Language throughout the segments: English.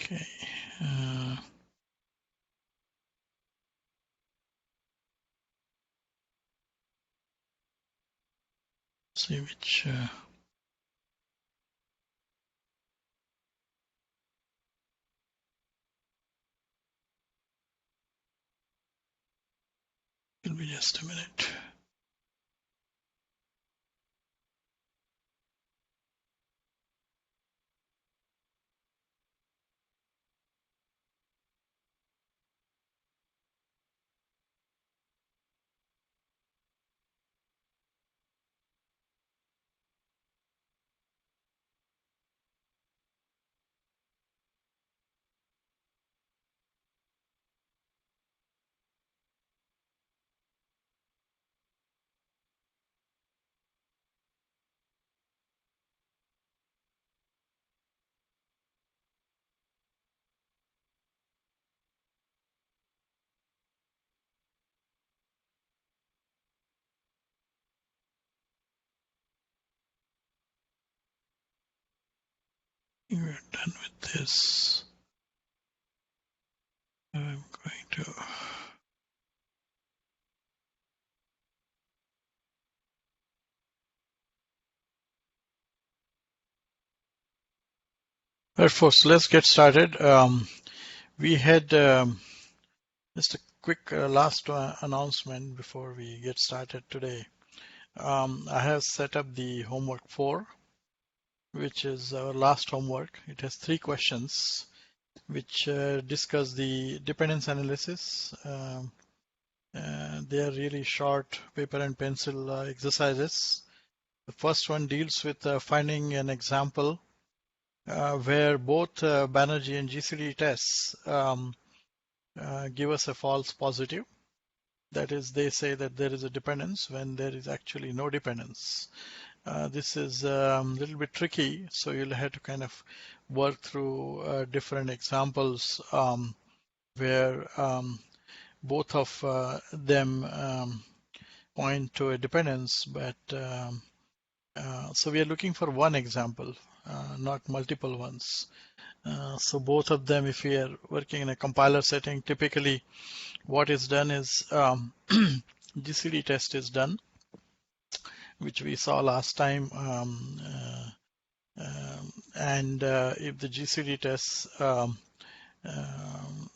Okay. See which will be just a minute. We're done with this. I'm going to Right, folks, let's get started. We had just a quick last announcement before we get started today. I have set up the homework 4, which is our last homework. It has 3 questions, which discuss the dependence analysis. They are really short paper and pencil exercises. The first one deals with finding an example where both Banerjee and GCD tests give us a false positive. That is, they say that there is a dependence when there is actually no dependence. This is a little bit tricky, so you'll have to kind of work through different examples where both of them point to a dependence, but so we are looking for one example, not multiple ones. So both of them, if we are working in a compiler setting, typically what is done is GCD test is done, which we saw last time. And if the GCD test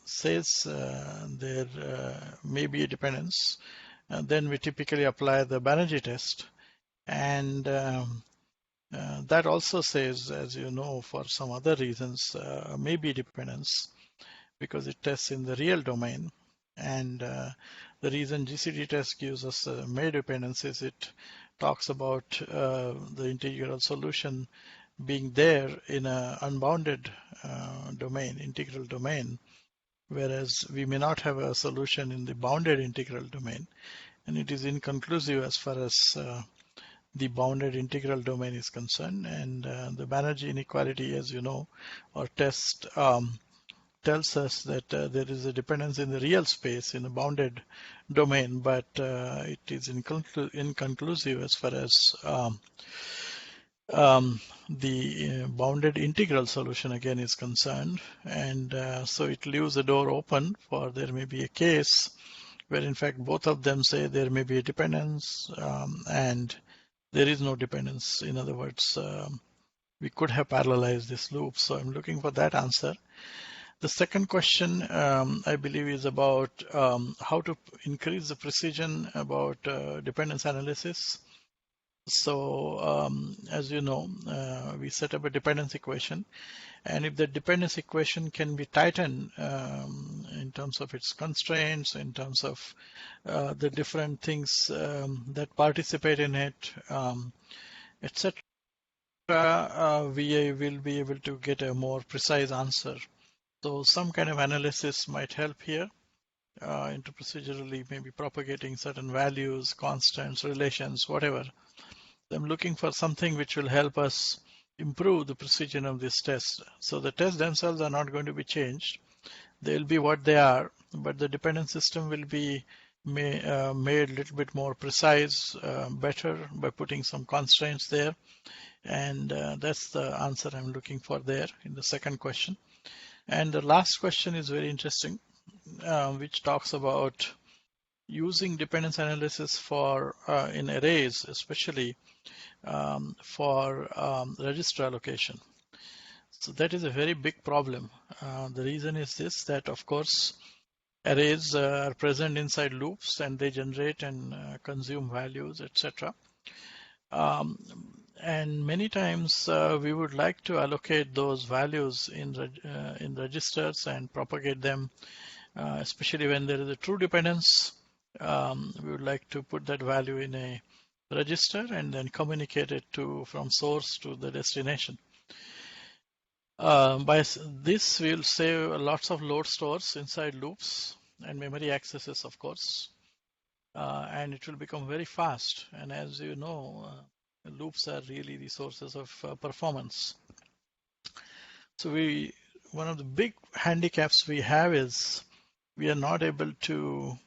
says there may be a dependence, then we typically apply the Banerjee test. And that also says, as you know, for some other reasons, maybe dependence, because it tests in the real domain. And the reason GCD test gives us may dependence is it talks about the integral solution being there in an unbounded domain, integral domain, whereas we may not have a solution in the bounded integral domain. And it is inconclusive as far as the bounded integral domain is concerned. And the Banerjee inequality, as you know, or test tells us that there is a dependence in the real space in a bounded domain, but it is inconclusive as far as the bounded integral solution again is concerned. And so it leaves the door open for there may be a case where in fact both of them say there may be a dependence and there is no dependence. In other words, we could have parallelized this loop. So I'm looking for that answer. The second question, I believe, is about how to increase the precision about dependence analysis. So as you know, we set up a dependence equation. And if the dependence equation can be tightened in terms of its constraints, in terms of the different things that participate in it, etc., we will be able to get a more precise answer. So some kind of analysis might help here into procedurally maybe propagating certain values, constants, relations, whatever. I'm looking for something which will help us improve the precision of this test. So the tests themselves are not going to be changed. They'll be what they are, but the dependent system will be made a little bit more precise, better by putting some constraints there. And that's the answer I'm looking for there in the second question. And the last question is very interesting, which talks about using dependence analysis for in arrays, especially for register allocation. So that is a very big problem. The reason is this, that of course arrays are present inside loops and they generate and consume values, etc. And many times we would like to allocate those values in registers and propagate them, especially when there is a true dependence. We would like to put that value in a register and then communicate it from source to the destination. By this, we'll save lots of load stores inside loops and memory accesses, of course, and it will become very fast. And as you know, loops are really the sources of performance. So one of the big handicaps we have is we are not able to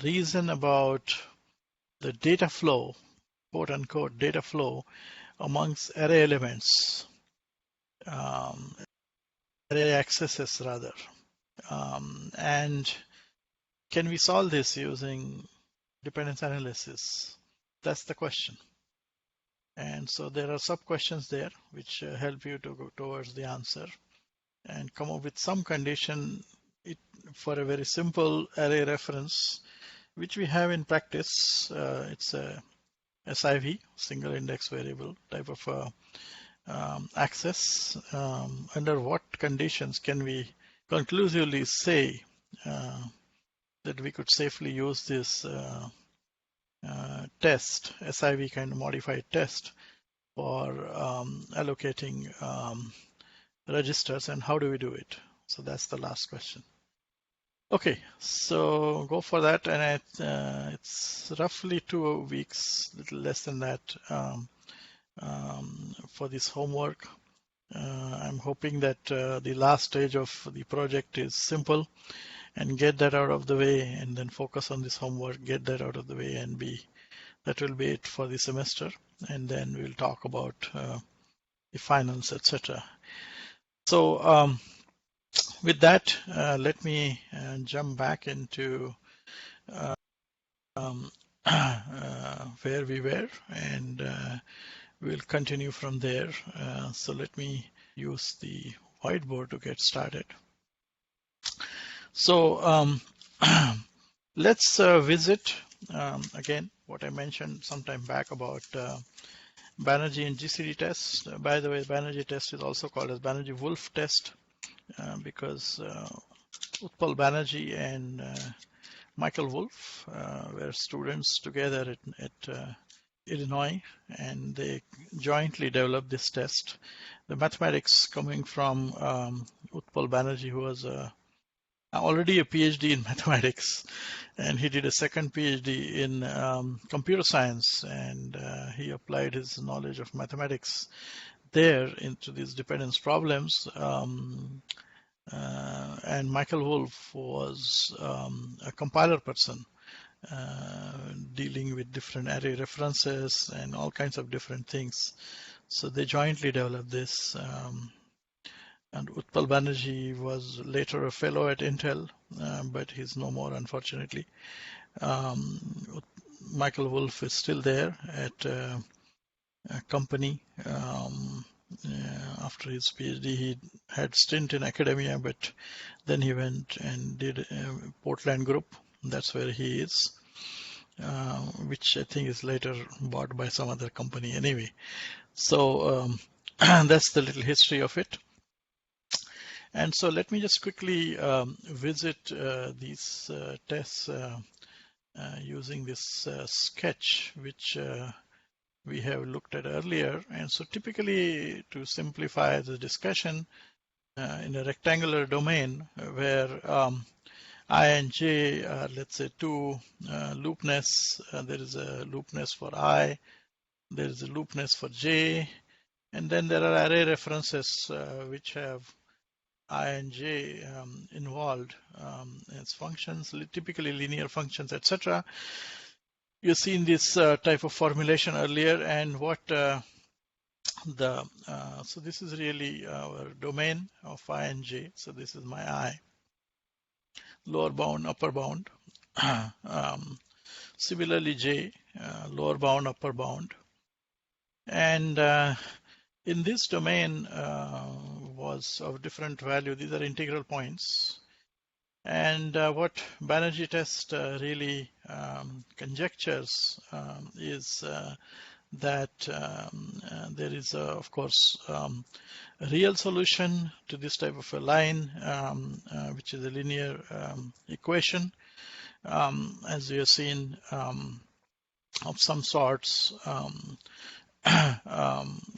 reason about the data flow, quote unquote, data flow amongst array elements, array accesses rather. And can we solve this using dependence analysis? That's the question. And so there are sub-questions there which help you to go towards the answer and come up with some condition for a very simple array reference, which we have in practice. It's a SIV, single index variable type of access. Under what conditions can we conclusively say that we could safely use this test, SIV kind of modified test, for allocating registers, and how do we do it? So that's the last question. Okay, so go for that, and it's roughly 2 weeks, a little less than that, for this homework. I'm hoping that the last stage of the project is simple, and get that out of the way, and then focus on this homework, get that out of the way, and that will be it for the semester. And then we'll talk about the finals, etc. So with that, let me jump back into where we were, and we'll continue from there. So let me use the whiteboard to get started. So let's visit again what I mentioned some time back about Banerjee and GCD test. By the way, Banerjee test is also called as Banerjee-Wolf test because Utpal Banerjee and Michael Wolf were students together at Illinois, and they jointly developed this test. The mathematics coming from Utpal Banerjee, who was already a PhD in mathematics, and he did a second PhD in computer science, and he applied his knowledge of mathematics there into these dependence problems. And Michael Wolf was a compiler person dealing with different array references and all kinds of different things. So they jointly developed this. And Utpal Banerjee was later a fellow at Intel, but he's no more, unfortunately. Michael Wolf is still there at a company. After his PhD, he had a stint in academia, but then he went and did Portland Group. That's where he is, which I think is later bought by some other company anyway. So that's the little history of it. And so let me just quickly visit these tests using this sketch, which we have looked at earlier. And so typically, to simplify the discussion, in a rectangular domain where I and j are, let's say, two loopness, there is a loopness for I, there is a loopness for j, and then there are array references which have I and j involved as functions, typically linear functions, etc. You've seen this type of formulation earlier, and what so this is really our domain of I and j. So this is my I, lower bound, upper bound. Similarly, j, lower bound, upper bound. And in this domain was of different value. These are integral points. And what Banerjee test really conjectures is that there is, of course, a real solution to this type of a line, which is a linear equation, as we have seen, of some sorts,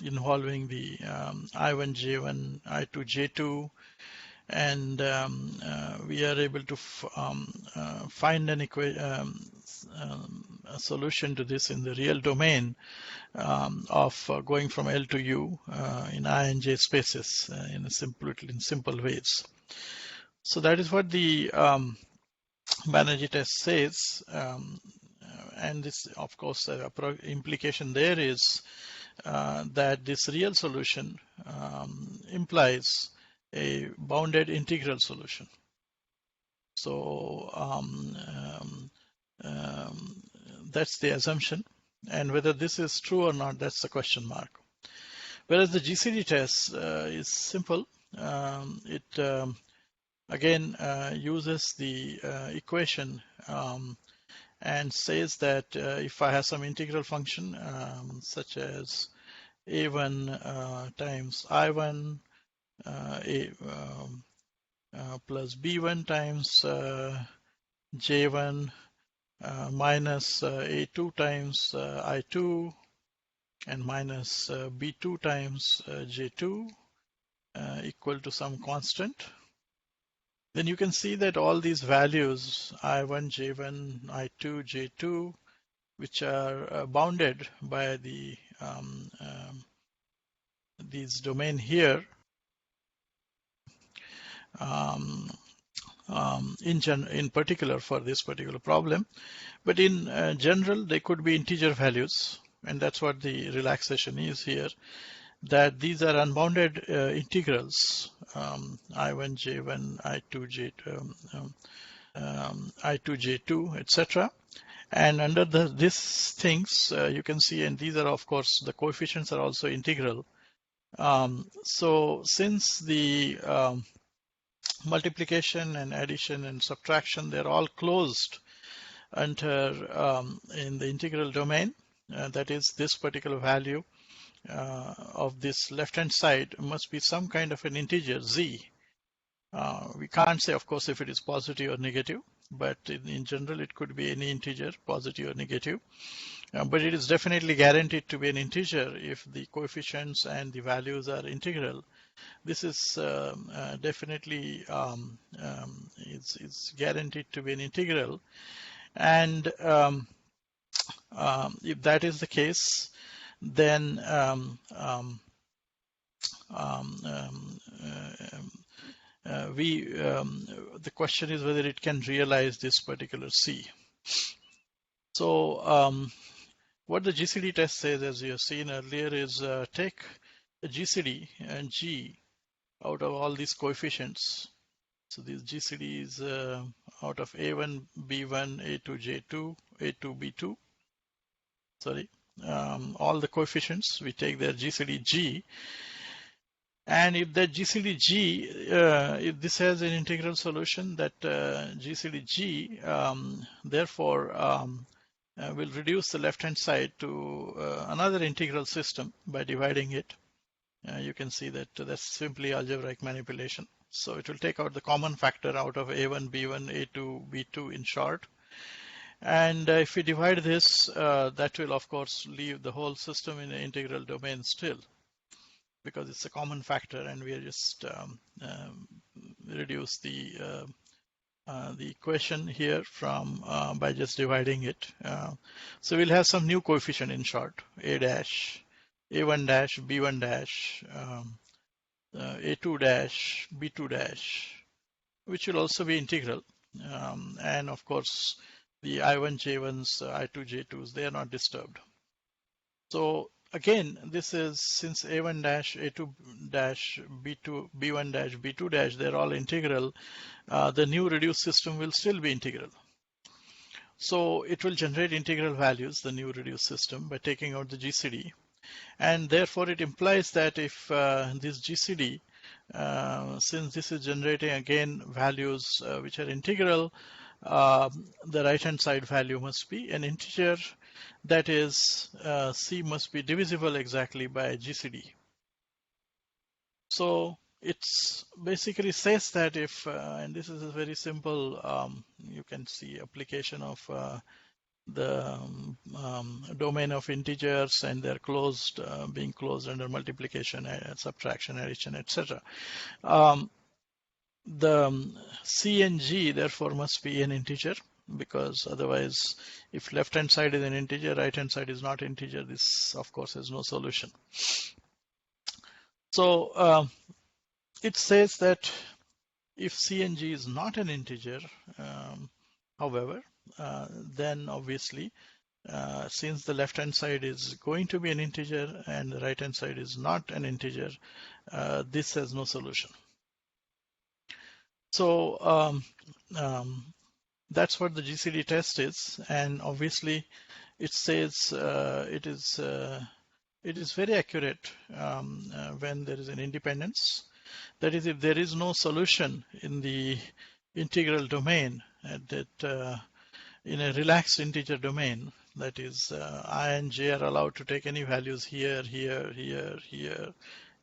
involving the I1, J1, I2, J2, and we are able to find a solution to this in the real domain of going from L to U in I and J spaces in simple ways. So that is what the Banerjee test says, and this, of course, implication there is that this real solution implies a bounded integral solution. So that's the assumption, and whether this is true or not, that's the question mark. Whereas the GCD test is simple. It again uses the equation and says that if I have some integral function such as a1 times I1 plus b1 times j1 minus a2 times I2 and minus b2 times j2 equal to some constant, then you can see that all these values I1, J1, I2, J2, which are bounded by the these domain here, in particular for this particular problem, but in general they could be integer values, and that's what the relaxation is here, that these are unbounded integrals, I1, J1, I2, I2, J2, etc. And under these things, you can see, and these are, of course, the coefficients are also integral. So since the multiplication and addition and subtraction, they're all closed under in the integral domain, that is this particular value of this left-hand side must be some kind of an integer z. We can't say, of course, if it is positive or negative, but in general it could be any integer, positive or negative. But it is definitely guaranteed to be an integer if the coefficients and the values are integral. This is definitely it's guaranteed to be an integral. And if that is the case, then the question is whether it can realize this particular C. So what the GCD test says, as you have seen earlier, is take a GCD and G out of all these coefficients. So this GCD is out of A1, B1, A2, J2, A2, B2. Sorry, all the coefficients, we take their GCD G. And if that GCD G, if this has an integral solution, that GCD G, therefore, will reduce the left-hand side to another integral system by dividing it. You can see that that's simply algebraic manipulation. So it will take out the common factor out of A1, B1, A2, B2 in short. And if we divide this, that will, of course, leave the whole system in an integral domain still, because it's a common factor, and we are just reduce the equation here from by just dividing it. So we'll have some new coefficient in short, A dash, A1 dash, B1 dash, A2 dash, B2 dash, which will also be integral. And of course, the I1 J1s, I2 J2s, they are not disturbed. So again, this is since a1 dash, a2 dash, b2, b1 dash, b2 dash, they're all integral. The new reduced system will still be integral. So it will generate integral values, the new reduced system, by taking out the GCD. And therefore, it implies that if this GCD, since this is generating again values which are integral, the right-hand side value must be an integer. That is, C must be divisible exactly by GCD. So it's basically says that if, and this is a very simple, you can see application of the domain of integers and they're closed, being closed under multiplication, subtraction, addition, etc. The C and G therefore must be an integer, because otherwise, if left hand side is an integer, right hand side is not integer, this of course has no solution. So it says that if C and G is not an integer, however, then obviously, since the left hand side is going to be an integer and the right hand side is not an integer, this has no solution. So that's what the GCD test is, and obviously it says it is very accurate when there is an independence. That is, if there is no solution in the integral domain, that in a relaxed integer domain, that is I and j are allowed to take any values here, here, here, here,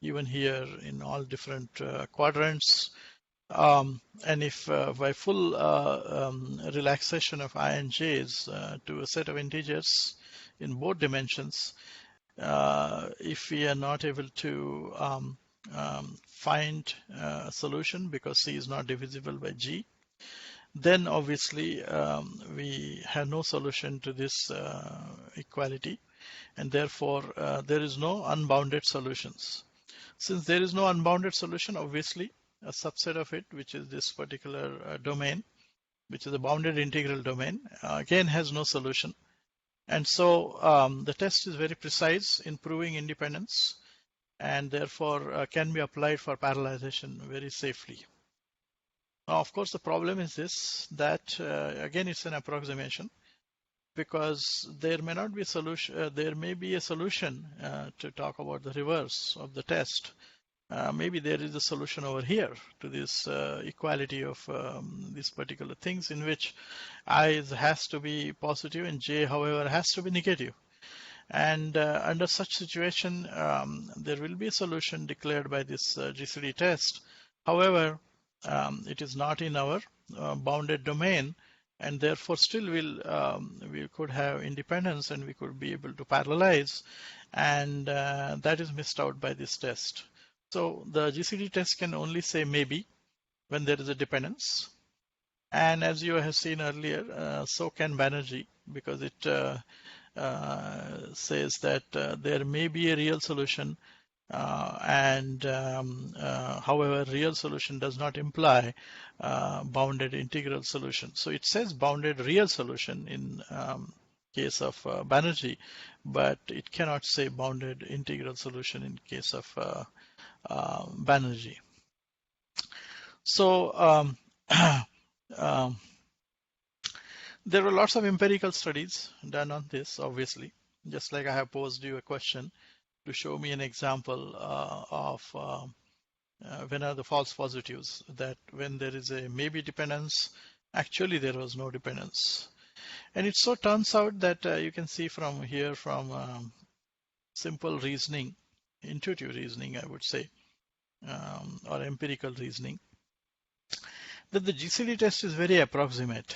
even here in all different quadrants. And if by full relaxation of I and j's to a set of integers in both dimensions, if we are not able to find a solution because C is not divisible by G, then obviously we have no solution to this equality, and therefore there is no unbounded solutions. Since there is no unbounded solution, obviously a subset of it, which is this particular domain, which is a bounded integral domain, again has no solution. And so the test is very precise in proving independence, and therefore can be applied for parallelization very safely. Now, of course, the problem is this, that again, it's an approximation, because there may not be a solution, there may be a solution to talk about the reverse of the test. Maybe there is a solution over here to this equality of these particular things, in which I has to be positive and j, however, has to be negative. And under such situation, there will be a solution declared by this GCD test. However, it is not in our bounded domain, and therefore still we could have independence and we could be able to parallelize, and that is missed out by this test. So the GCD test can only say maybe when there is a dependence. And as you have seen earlier, so can Banerjee, because it says that there may be a real solution, however, real solution does not imply bounded integral solution. So it says bounded real solution in case of Banerjee, but it cannot say bounded integral solution in case of Banerjee. So there were lots of empirical studies done on this, obviously, just like I have posed you a question to show me an example of when are the false positives, that when there is a maybe dependence, actually there was no dependence. And it so turns out that you can see from here, from simple reasoning, intuitive reasoning, I would say, or empirical reasoning, that the GCD test is very approximate,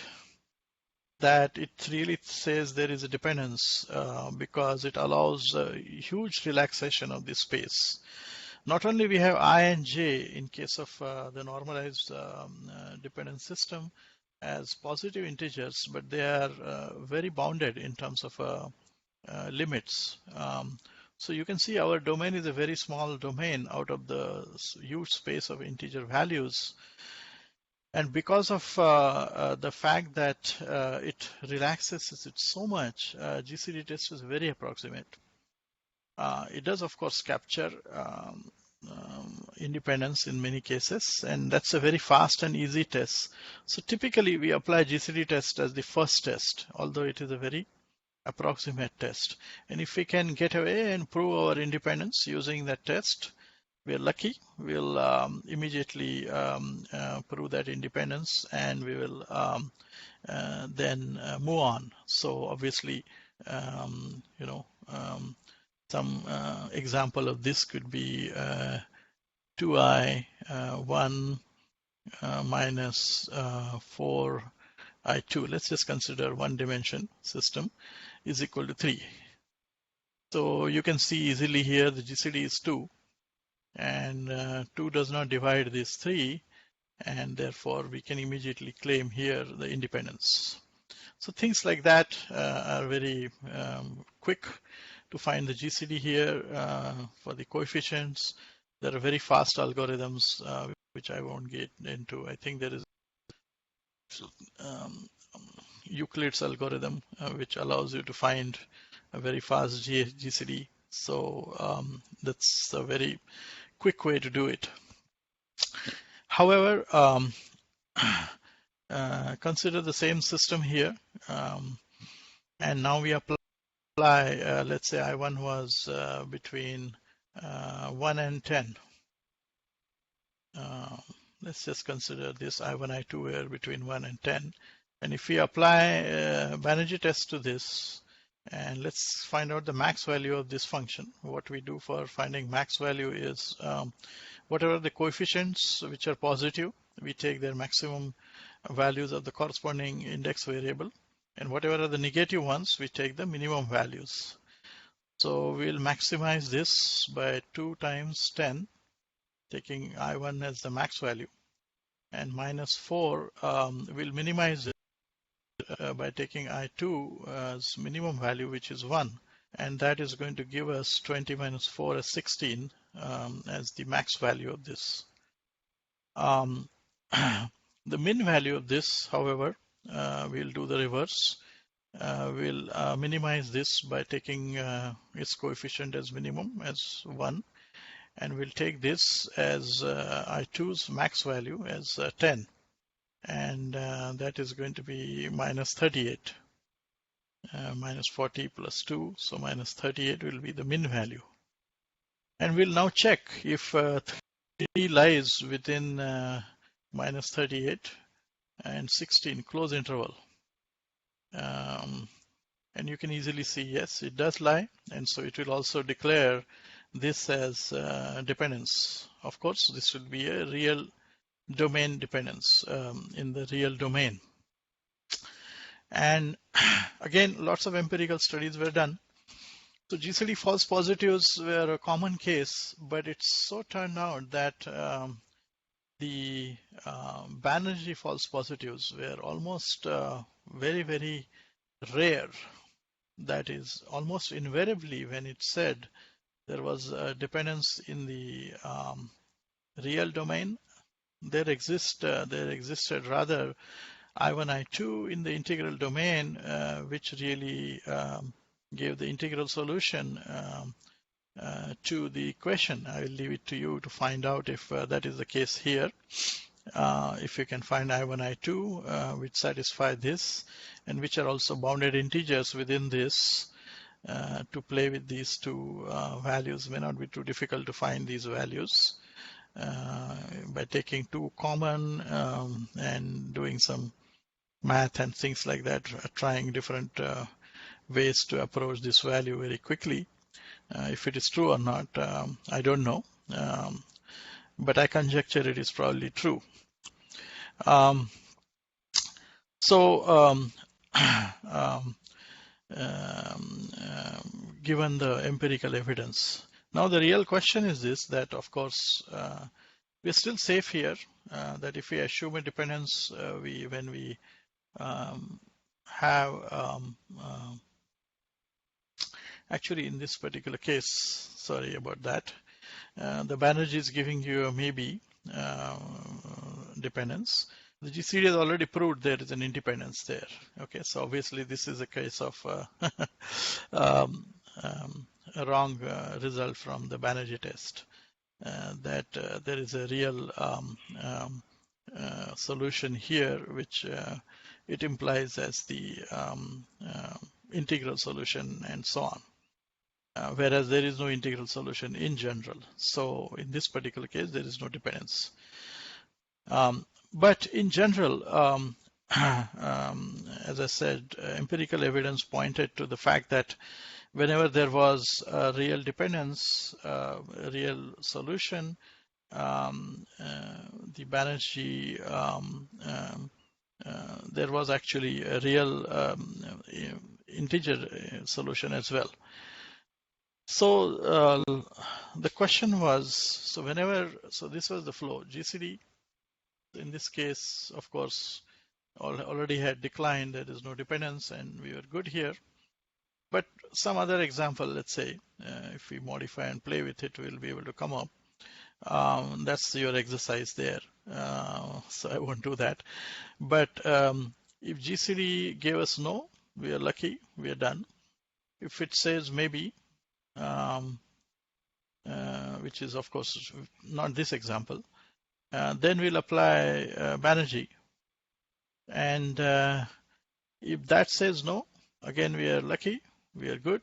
that it really says there is a dependence because it allows a huge relaxation of this space. Not only we have I and j in case of the normalized dependent system as positive integers, but they are very bounded in terms of limits. So you can see our domain is a very small domain out of the huge space of integer values. And because of the fact that it relaxes it so much, GCD test is very approximate. It does, of course, capture independence in many cases, and that's a very fast and easy test. So typically we apply GCD test as the first test, although it is a very approximate test. And if we can get away and prove our independence using that test, we're lucky. We'll immediately prove that independence, and we will then move on. So obviously, some example of this could be 2i 1 minus 4i2. Let's just consider one dimension system is equal to 3. So you can see easily here the GCD is 2, and 2 does not divide this 3, and therefore we can immediately claim here the independence. So things like that are very quick to find the GCD here for the coefficients. There are very fast algorithms which I won't get into. I think there is Euclid's algorithm which allows you to find a very fast GCD. So that's a very quick way to do it. However, consider the same system here, and now we apply, let's say I1 was between 1 and 10. Let's just consider this I1, I2 here between 1 and 10. And if we apply Banerjee test to this, and let's find out the max value of this function. What we do for finding max value is whatever the coefficients which are positive, we take their maximum values of the corresponding index variable, and whatever are the negative ones, we take the minimum values. So we'll maximize this by 2 times 10, taking I1 as the max value, and minus 4 we'll minimize it by taking I2 as minimum value, which is 1, and that is going to give us 20 minus 4 as 16 as the max value of this. The min value of this, however, we'll do the reverse. We'll minimize this by taking its coefficient as minimum as 1, and we'll take this as I2's max value as 10, and that is going to be minus 38. Minus 40 plus 2, so minus 38 will be the min value. And we'll now check if 3 lies within minus 38 and 16 close interval. And you can easily see, yes, it does lie. And so it will also declare this as dependence. Of course, this will be a real domain dependence in the real domain. And again, lots of empirical studies were done. So GCD false positives were a common case, but it so turned out that the Banerjee false positives were almost very, very rare. That is, almost invariably when it said there was a dependence in the real domain, there existed rather I1, I2 in the integral domain, which really gave the integral solution to the question. I will leave it to you to find out if that is the case here. If you can find I1, I2 which satisfy this, and which are also bounded integers within this, to play with these two values may not be too difficult to find these values by taking two common and doing some math and things like that, trying different ways to approach this value very quickly. If it is true or not, I don't know, but I conjecture it is probably true. Given the empirical evidence, now the real question is this: that of course we're still safe here. That if we assume a dependence, when we have actually in this particular case, sorry about that, the Banerjee is giving you a maybe dependence. The GCD has already proved there is an independence there. Okay, so obviously this is a case of a wrong wrong result from the Banerjee test, that there is a real solution here, which it implies as the integral solution and so on. Whereas there is no integral solution in general. So in this particular case, there is no dependence. But in general, as I said, empirical evidence pointed to the fact that whenever there was a real dependence, a real solution, the Banerjee, there was actually a real integer solution as well. So the question was, so this was the flow, GCD in this case, of course, already had declined, there is no dependence, and we were good here. But some other example, let's say, if we modify and play with it, we'll be able to come up. That's your exercise there. So I won't do that. But if GCD gave us no, we are lucky, we are done. If it says maybe, which is of course not this example, then we'll apply Banerjee. And if that says no, again we are lucky, we are good.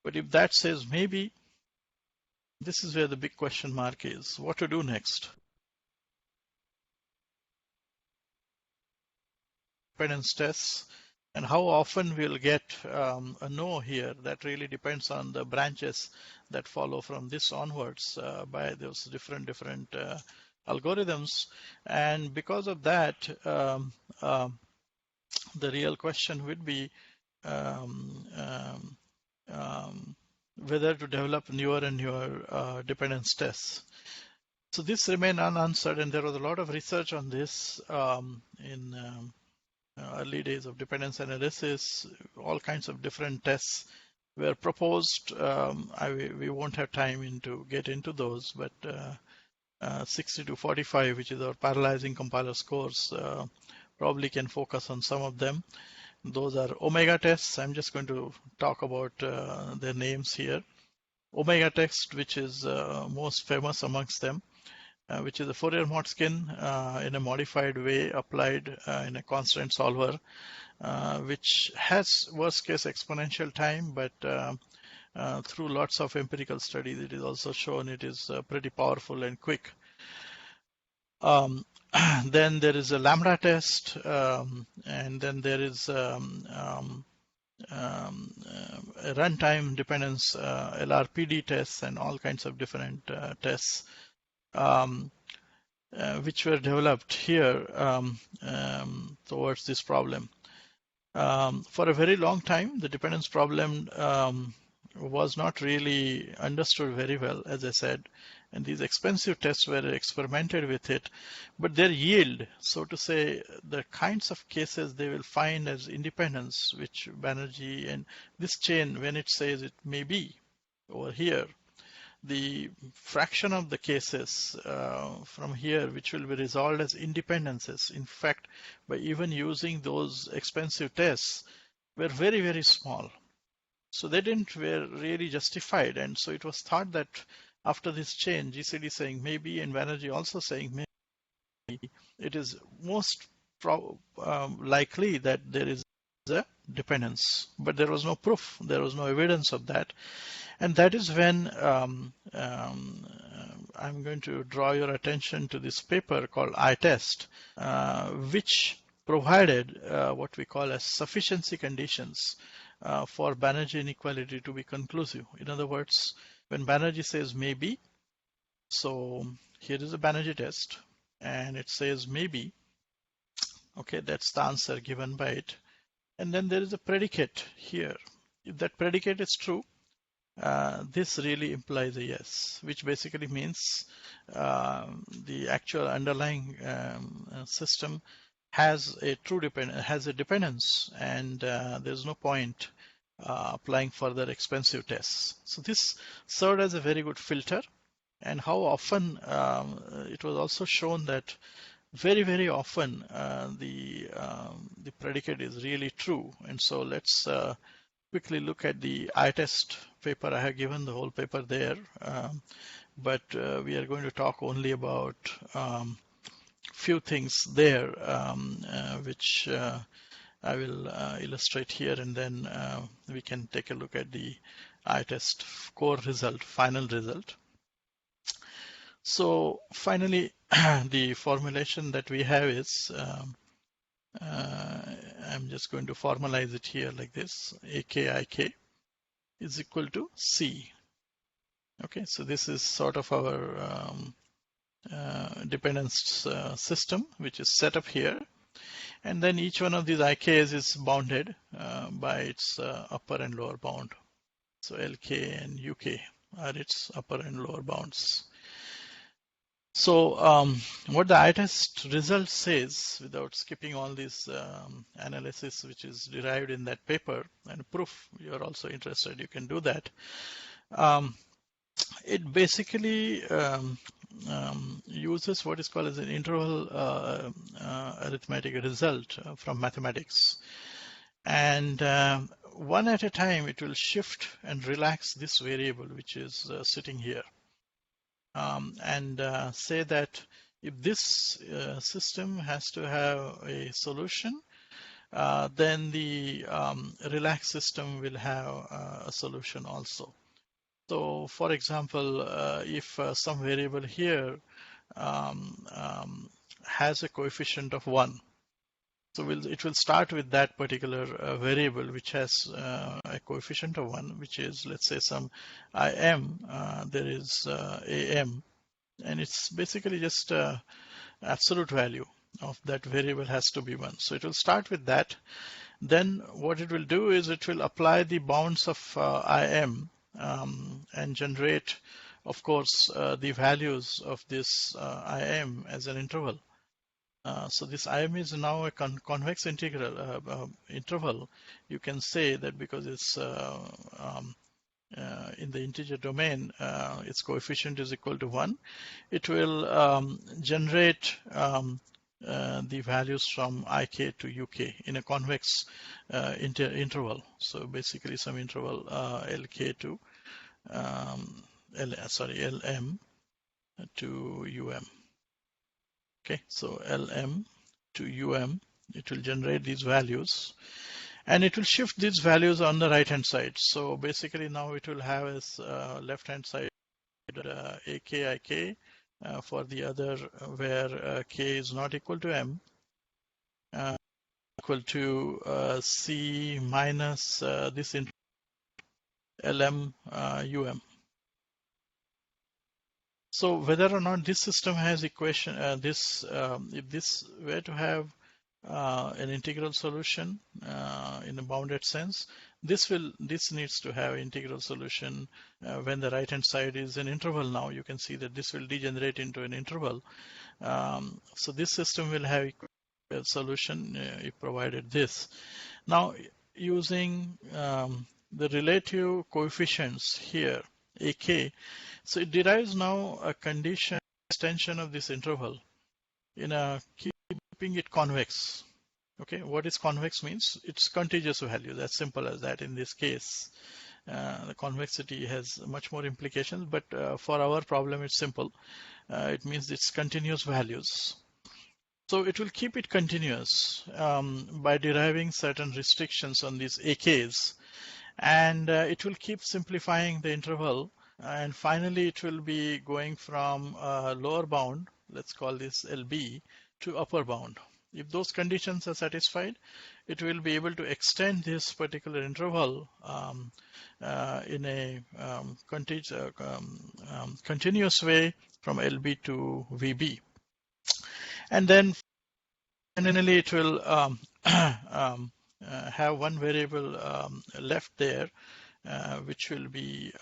But if that says maybe, this is where the big question mark is. What to do next? Dependence tests, and how often we'll get a no here. That really depends on the branches that follow from this onwards by those different algorithms. And because of that, the real question would be whether to develop newer and newer dependence tests. So this remained unanswered, and there was a lot of research on this in early days of dependence analysis. All kinds of different tests were proposed. We won't have time to get into those, but 60 to 45, which is our parallelizing compiler scores, probably can focus on some of them. Those are omega tests. I'm just going to talk about their names here. Omega test, which is most famous amongst them, which is a Fourier-Motzkin in a modified way applied in a constant solver, which has worst case exponential time, but through lots of empirical studies, it is also shown it is pretty powerful and quick. Then there is a lambda test, and then there is a runtime dependence LRPD tests and all kinds of different tests which were developed here towards this problem. For a very long time, the dependence problem was not really understood very well, as I said, and these expensive tests were experimented with it, but their yield, so to say, the kinds of cases they will find as independence, which Banerjee and this chain, when it says it may be over here, the fraction of the cases from here which will be resolved as independences, in fact, by even using those expensive tests, were very, very small. So they were really justified. And so it was thought that after this change, GCD saying maybe and Banerjee also saying maybe, it is most likely that there is a dependence. But there was no proof. There was no evidence of that. And that is when I'm going to draw your attention to this paper called I-Test, which provided what we call as sufficiency conditions for Banerjee inequality to be conclusive. In other words, when Banerjee says maybe, so here is a Banerjee test, and it says maybe, okay, that's the answer given by it. And then there is a predicate here. If that predicate is true, this really implies a yes, which basically means the actual underlying system has a dependence, and there's no point applying further expensive tests. So this served as a very good filter. And how often it was also shown that very, very often the predicate is really true. And so let's quickly look at the ITest paper. I have given the whole paper there, but we are going to talk only about few things there, which I will illustrate here, and then we can take a look at the ITest core result, final result. So finally, the formulation that we have is, I'm just going to formalize it here like this: AKIK is equal to C. Okay, so this is sort of our dependence system, which is set up here. And then each one of these IKs is bounded by its upper and lower bound. So LK and UK are its upper and lower bounds. So what the ITest result says, without skipping all this analysis which is derived in that paper and proof, you're also interested, you can do that. It basically uses what is called as an interval arithmetic result from mathematics. And one at a time, it will shift and relax this variable, which is sitting here. And say that if this system has to have a solution, then the relaxed system will have a solution also. So for example, if some variable here has a coefficient of 1, so it will start with that particular variable which has a coefficient of 1, which is, let's say, some IM, there is AM, and it's basically just absolute value of that variable has to be 1. So it will start with that. Then what it will do is it will apply the bounds of IM and generate, of course, the values of this IM as an interval. So this IM is now a convex interval. You can say that because it's in the integer domain, its coefficient is equal to 1. It will generate the values from IK to UK in a convex interval. So basically some interval LK to LM to UM. Okay, so LM to UM, it will generate these values, and it will shift these values on the right hand side. So basically now it will have as left hand side AKIK for the other where K is not equal to M, equal to C minus this LM UM. So whether or not this system has equation, if this were to have an integral solution in a bounded sense, this needs to have integral solution when the right hand side is an interval. Now you can see that this will degenerate into an interval. So this system will have a solution if provided this. Now using the relative coefficients here, AK, so it derives now a condition extension of this interval in a keeping it convex. Okay, what is convex means? It's contiguous value, as simple as that in this case. The convexity has much more implications, but for our problem it's simple. It means it's continuous values. So it will keep it continuous by deriving certain restrictions on these AKs, and it will keep simplifying the interval, and finally it will be going from lower bound, let's call this LB, to upper bound. If those conditions are satisfied, it will be able to extend this particular interval in a continuous way from LB to VB. And then finally it will have one variable left there, which will be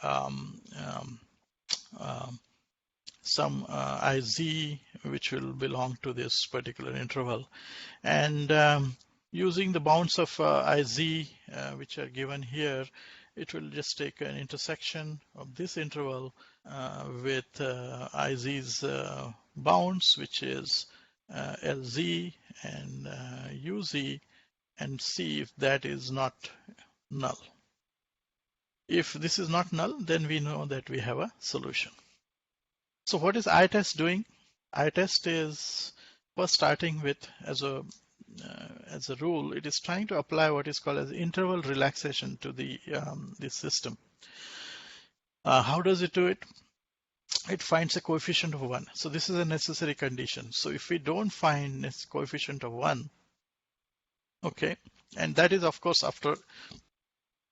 some IZ, which will belong to this particular interval. And using the bounds of IZ, which are given here, it will just take an intersection of this interval with IZ's bounds, which is LZ and UZ, and see if that is not null. If this is not null, then we know that we have a solution. So what is ITest doing? ITest is first starting with as a rule, it is trying to apply what is called as interval relaxation to the this system. How does it do it? It finds a coefficient of 1. So this is a necessary condition. So if we don't find this coefficient of 1, okay, and that is of course after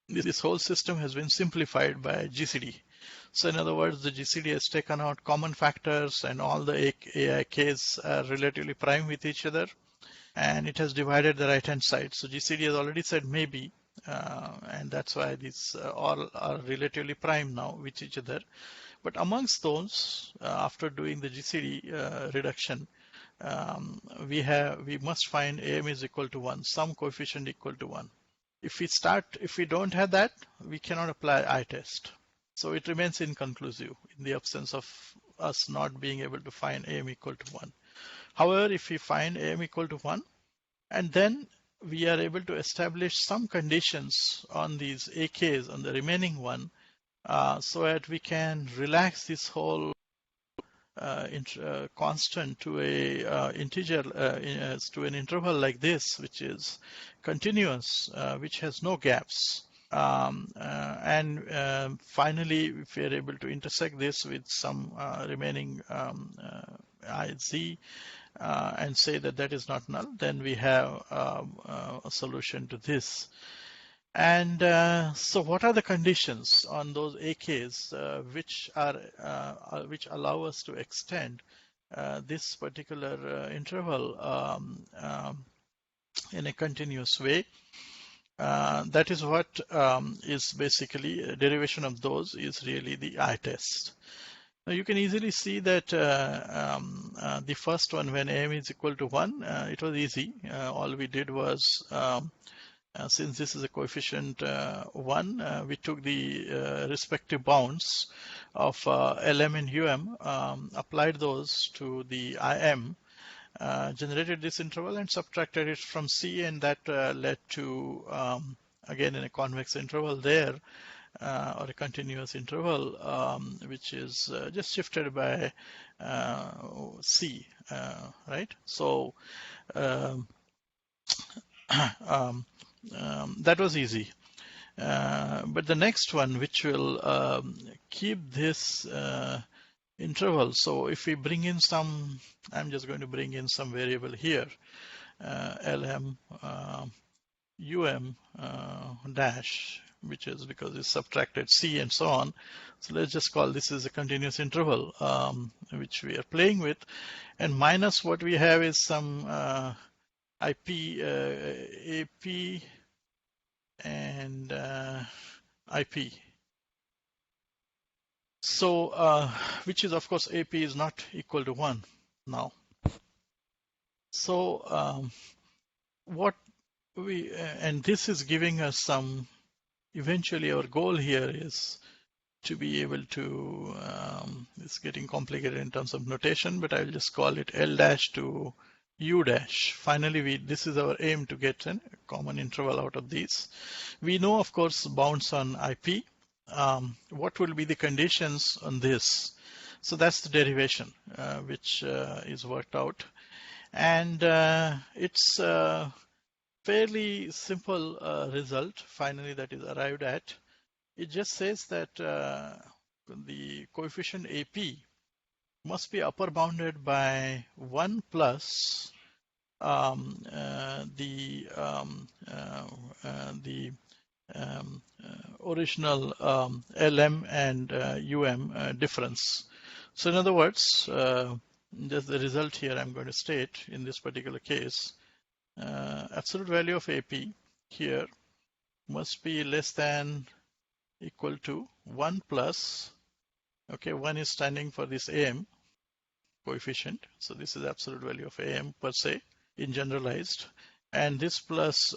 this whole system has been simplified by GCD. So in other words, the GCD has taken out common factors and all the AIKs are relatively prime with each other, and it has divided the right hand side. So GCD has already said maybe, and that's why these all are relatively prime now with each other. But amongst those, after doing the GCD reduction, we must find AM is equal to 1, some coefficient equal to 1. If we don't have that, we cannot apply ITest. So it remains inconclusive in the absence of us not being able to find AM equal to 1. However, if we find AM equal to 1, and then we are able to establish some conditions on these AKs on the remaining one, so that we can relax this whole constant to a integer to an interval like this, which is continuous, which has no gaps. And finally, if we are able to intersect this with some remaining IZ and say that that is not null, then we have a solution to this. And so what are the conditions on those AKs which allow us to extend this particular interval in a continuous way? That is what is basically a derivation of those is really the ITest. Now you can easily see that the first one, when AM is equal to 1, it was easy. All we did was since this is a coefficient 1, we took the respective bounds of LM and UM, applied those to the IM, generated this interval and subtracted it from C, and that led to, again, in a convex interval there, or a continuous interval, which is just shifted by C, right? So that was easy. But the next one, which will keep this interval, so if we bring in some, I'm just going to bring in some variable here, LM UM dash, which is because it's subtracted C and so on. So let's just call this as a continuous interval, which we are playing with, and minus what we have is some IP, AP, and IP. So, which is of course AP is not equal to 1 now. So, what we, and this is giving us some, eventually our goal here is to be able to, it's getting complicated in terms of notation, but I'll just call it L dash to U dash. Finally, this is our aim, to get a common interval out of these. We know, of course, bounds on IP. What will be the conditions on this? So that's the derivation, which is worked out. And it's a fairly simple result, finally, that is arrived at. It just says that the coefficient AP must be upper bounded by 1 plus the original LM and UM difference. So in other words, just the result here I'm going to state in this particular case, absolute value of AP here must be less than equal to 1 plus, okay, 1 is standing for this AM coefficient. So this is absolute value of AM per se in generalized, and this plus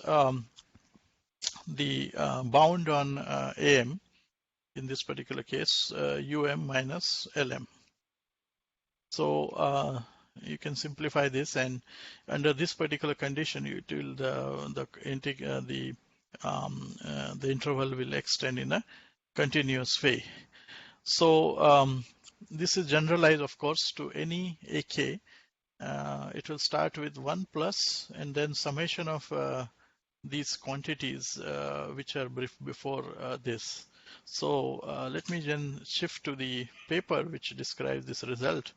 the bound on AM, in this particular case, UM minus LM. So you can simplify this, and under this particular condition, it will the interval will extend in a continuous way. So this is generalized, of course, to any AK. It will start with 1 plus and then summation of these quantities which are before this. So let me then shift to the paper which describes this result,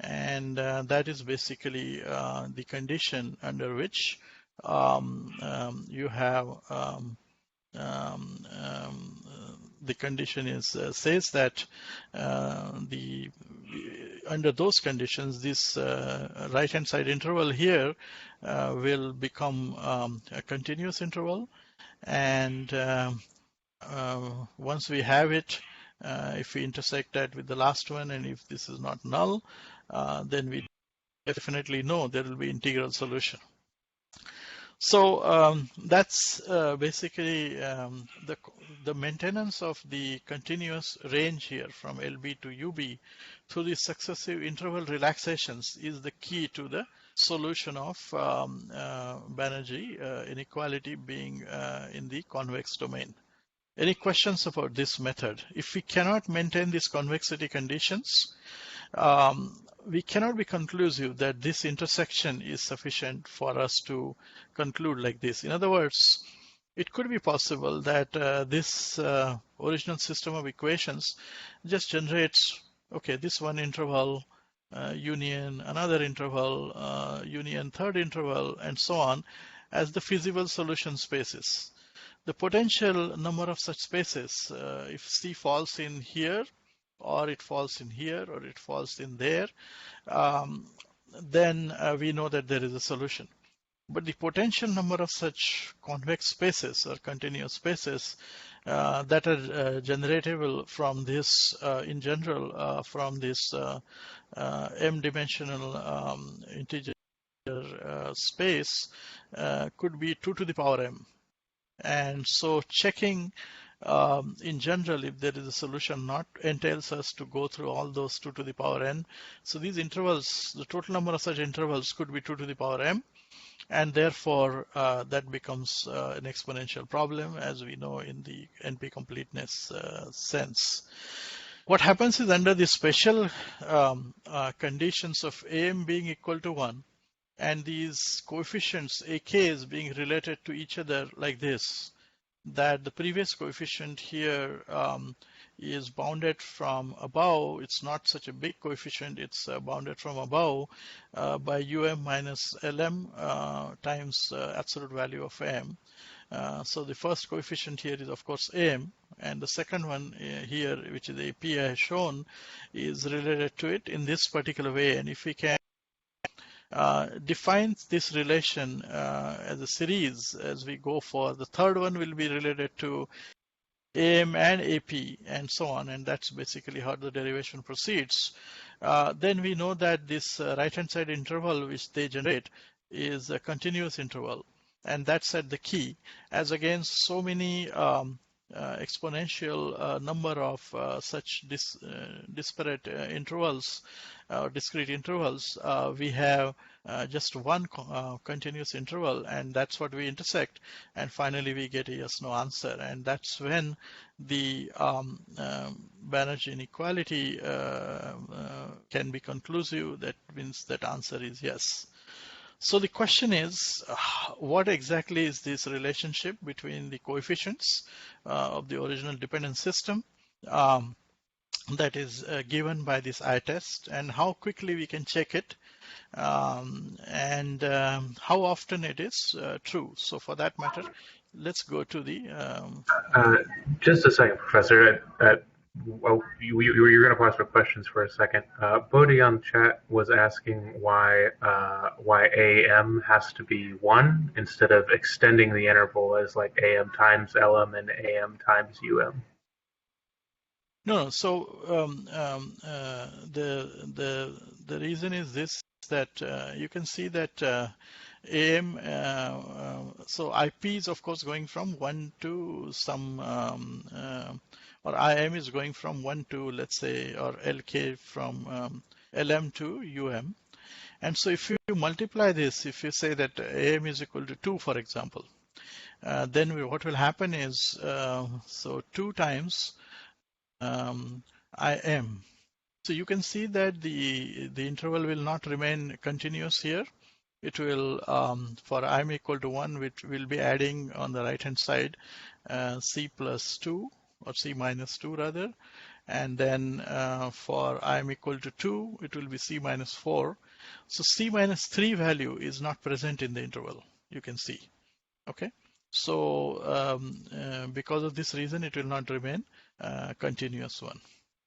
and that is basically the condition under which you have the condition is says that under those conditions, this right hand side interval here will become a continuous interval, and once we have it, if we intersect that with the last one, and if this is not null, then we definitely know there will be integral solution. So that's basically the maintenance of the continuous range here from LB to UB through the successive interval relaxations is the key to the solution of Banerjee inequality being in the convex domain. Any questions about this method? If we cannot maintain these convexity conditions, we cannot be conclusive that this intersection is sufficient for us to conclude like this. In other words, it could be possible that this original system of equations just generates, okay, this one interval, union, another interval, union, third interval, and so on as the feasible solution spaces. The potential number of such spaces, if C falls in here, or it falls in here, or it falls in there, then we know that there is a solution. But the potential number of such convex spaces or continuous spaces that are generatable from this, in general, from this m-dimensional integer space could be 2 to the power m. And so checking in general, if there is a solution not entails us to go through all those 2 to the power n. So these intervals, the total number of such intervals could be 2 to the power m, and therefore that becomes an exponential problem, as we know in the NP completeness sense. What happens is under the special conditions of am being equal to 1 and these coefficients AKs being related to each other like this, that the previous coefficient here is bounded from above. It's not such a big coefficient. It's bounded from above by um minus lm times absolute value of m. So the first coefficient here is of course m, and the second one here, which is AP I have shown, is related to it in this particular way. And if we can defines this relation as a series as we go for. The third one will be related to AM and AP and so on, and that's basically how the derivation proceeds. Then we know that this right-hand side interval which they generate is a continuous interval, and that's at the key, as against so many exponential number of such disparate intervals, discrete intervals. We have just one continuous interval, and that's what we intersect, and finally we get a yes/no answer, and that's when the Banerjee inequality can be conclusive. That means that answer is yes. So the question is, what exactly is this relationship between the coefficients of the original dependent system that is given by this I-test, and how quickly we can check it, and how often it is true. So for that matter, let's go to the... Just a second, Professor. Well, you're going to pause for questions for a second. Bodhi on chat was asking why AM has to be 1 instead of extending the interval as like AM times LM and AM times UM. No, so the reason is this, that you can see that AM, so IP is of course going from 1 to some, or IM is going from 1 to, let's say, or LK from LM to UM. And so if you multiply this, if you say that AM is equal to 2, for example, Then what will happen is, so 2 times IM. So you can see that the interval will not remain continuous here. It will, for I'm equal to 1, which will be adding on the right hand side C plus 2 or C minus 2 rather. And then for I'm equal to 2, it will be C minus 4. So C minus 3 value is not present in the interval, you can see. Okay. So because of this reason, it will not remain continuous one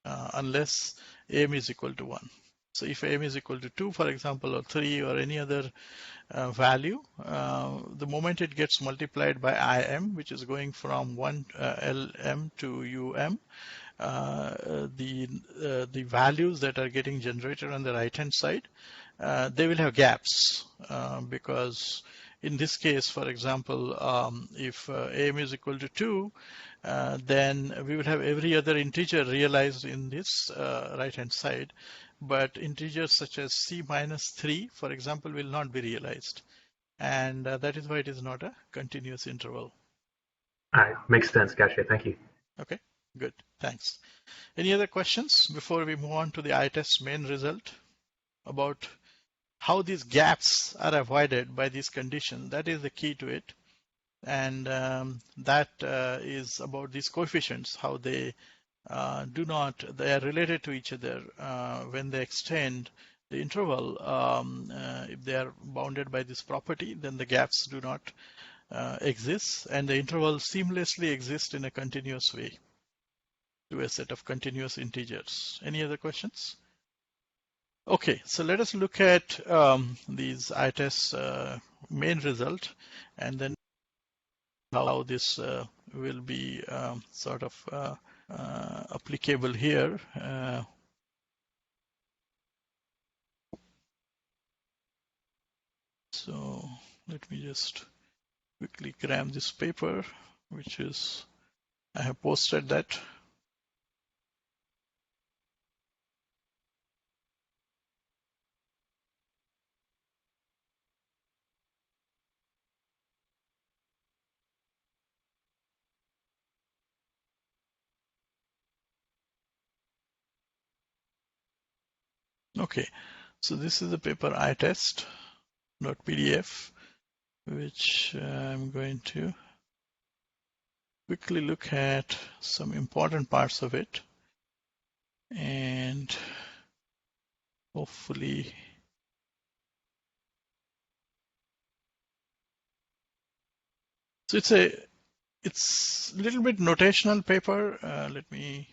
unless m is equal to 1. So if m is equal to 2, for example, or 3 or any other value, the moment it gets multiplied by im, which is going from 1 lm to um, the values that are getting generated on the right hand side, they will have gaps because in this case, for example, if am is equal to 2, then we will have every other integer realized in this right hand side, but integers such as c minus 3, for example, will not be realized, and that is why it is not a continuous interval. All right, makes sense. Gotcha. Thank you. Okay, good, thanks. Any other questions before we move on to the eye test main result about how these gaps are avoided by these conditions? That is the key to it. And that is about these coefficients, how they they are related to each other when they extend the interval. If they are bounded by this property, then the gaps do not exist, and the interval seamlessly exists in a continuous way to a set of continuous integers. Any other questions? Okay, so let us look at these eye tests main result, and then how this will be sort of applicable here. So let me just quickly grab this paper, which is, I have posted that. Okay, so this is the paper eye test.pdf, which I'm going to quickly look at some important parts of it, and hopefully so it's a little bit notational paper. Let me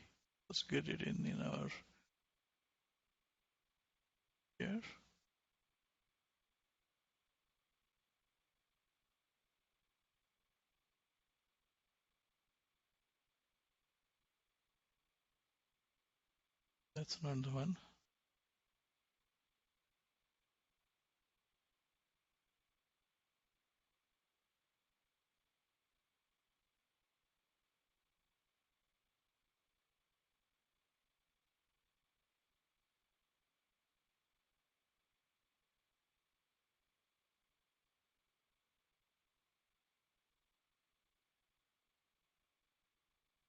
just get it in our here. That's not the one.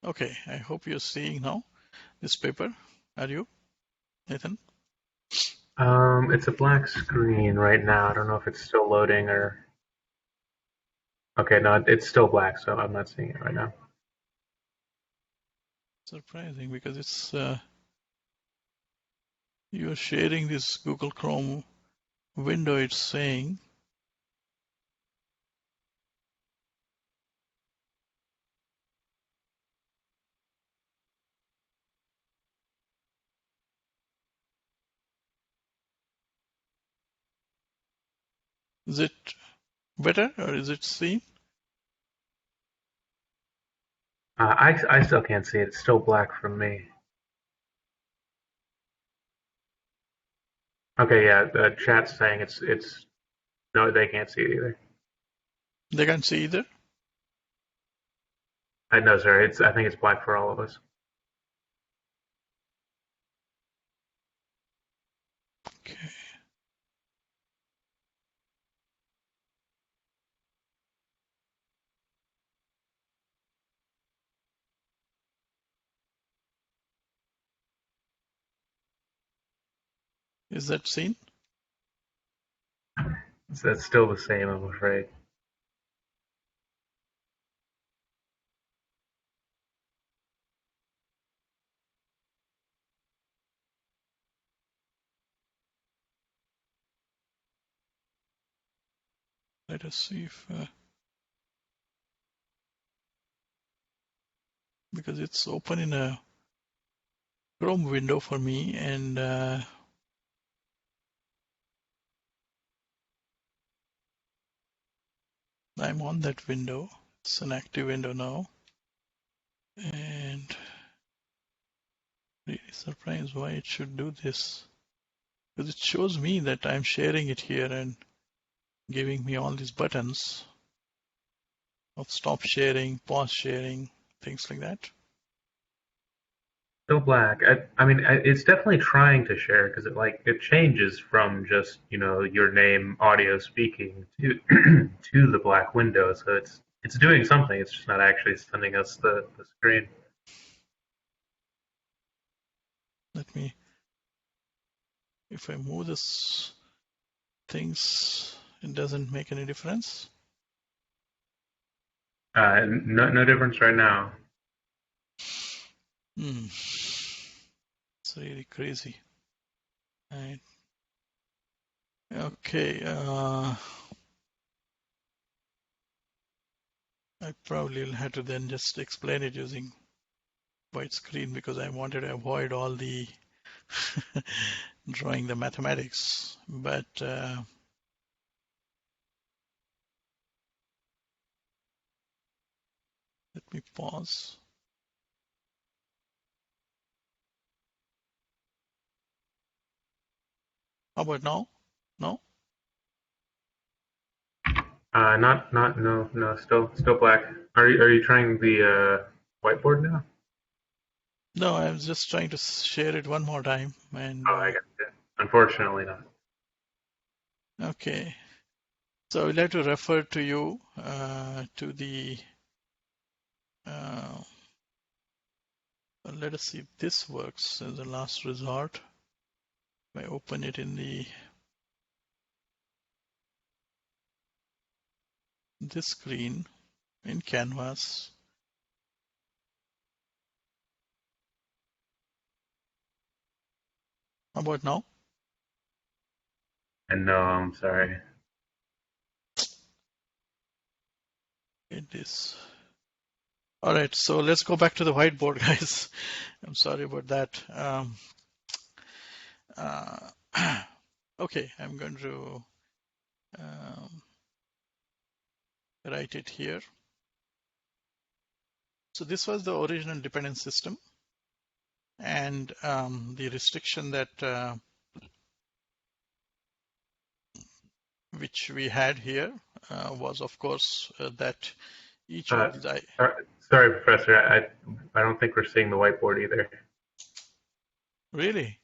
Okay, I hope you're seeing now this paper. Are you, Nathan? It's a black screen right now. I don't know if it's still loading or. Okay, no, it's still black, so I'm not seeing it right now. Surprising because it's you're sharing this Google Chrome window. It's saying, is it better or is it seen? I still can't see it. It's still black from me. Okay, yeah, the chat's saying it's no, they can't see it either. They can't see either. I know, sir. I think it's black for all of us. Okay. Is that seen? So that's still the same, I'm afraid. Let us see if, because it's open in a Chrome window for me, and I'm on that window. It's an active window now, and really surprised why it should do this. Because it shows me that I'm sharing it here and giving me all these buttons of stop sharing, pause sharing, things like that. Still black. I mean, it's definitely trying to share because it changes from just your name audio speaking to to the black window. So it's doing something. It's just not actually sending us the screen. Let me, if I move this things, it doesn't make any difference. No difference right now. It's really crazy. Right. Okay. I probably will have to then just explain it using white screen because I wanted to avoid all the drawing the mathematics. But let me pause. How about now? No? Not no. Still black. Are you trying the whiteboard now? No, I was just trying to share it one more time. And Oh, I got it. Unfortunately not. okay. So I'll have to refer to you to the, uh, let us see if this works as a last resort. If I open it in this screen in Canvas. How about now? And no, I'm sorry. It is. All right, so let's go back to the whiteboard, guys. I'm sorry about that. Uh, okay, I'm going to um, write it here. So this was the original dependent system, and the restriction that which we had here was, of course, that each Uh, of these. sorry, Professor. I don't think we're seeing the whiteboard either. Really?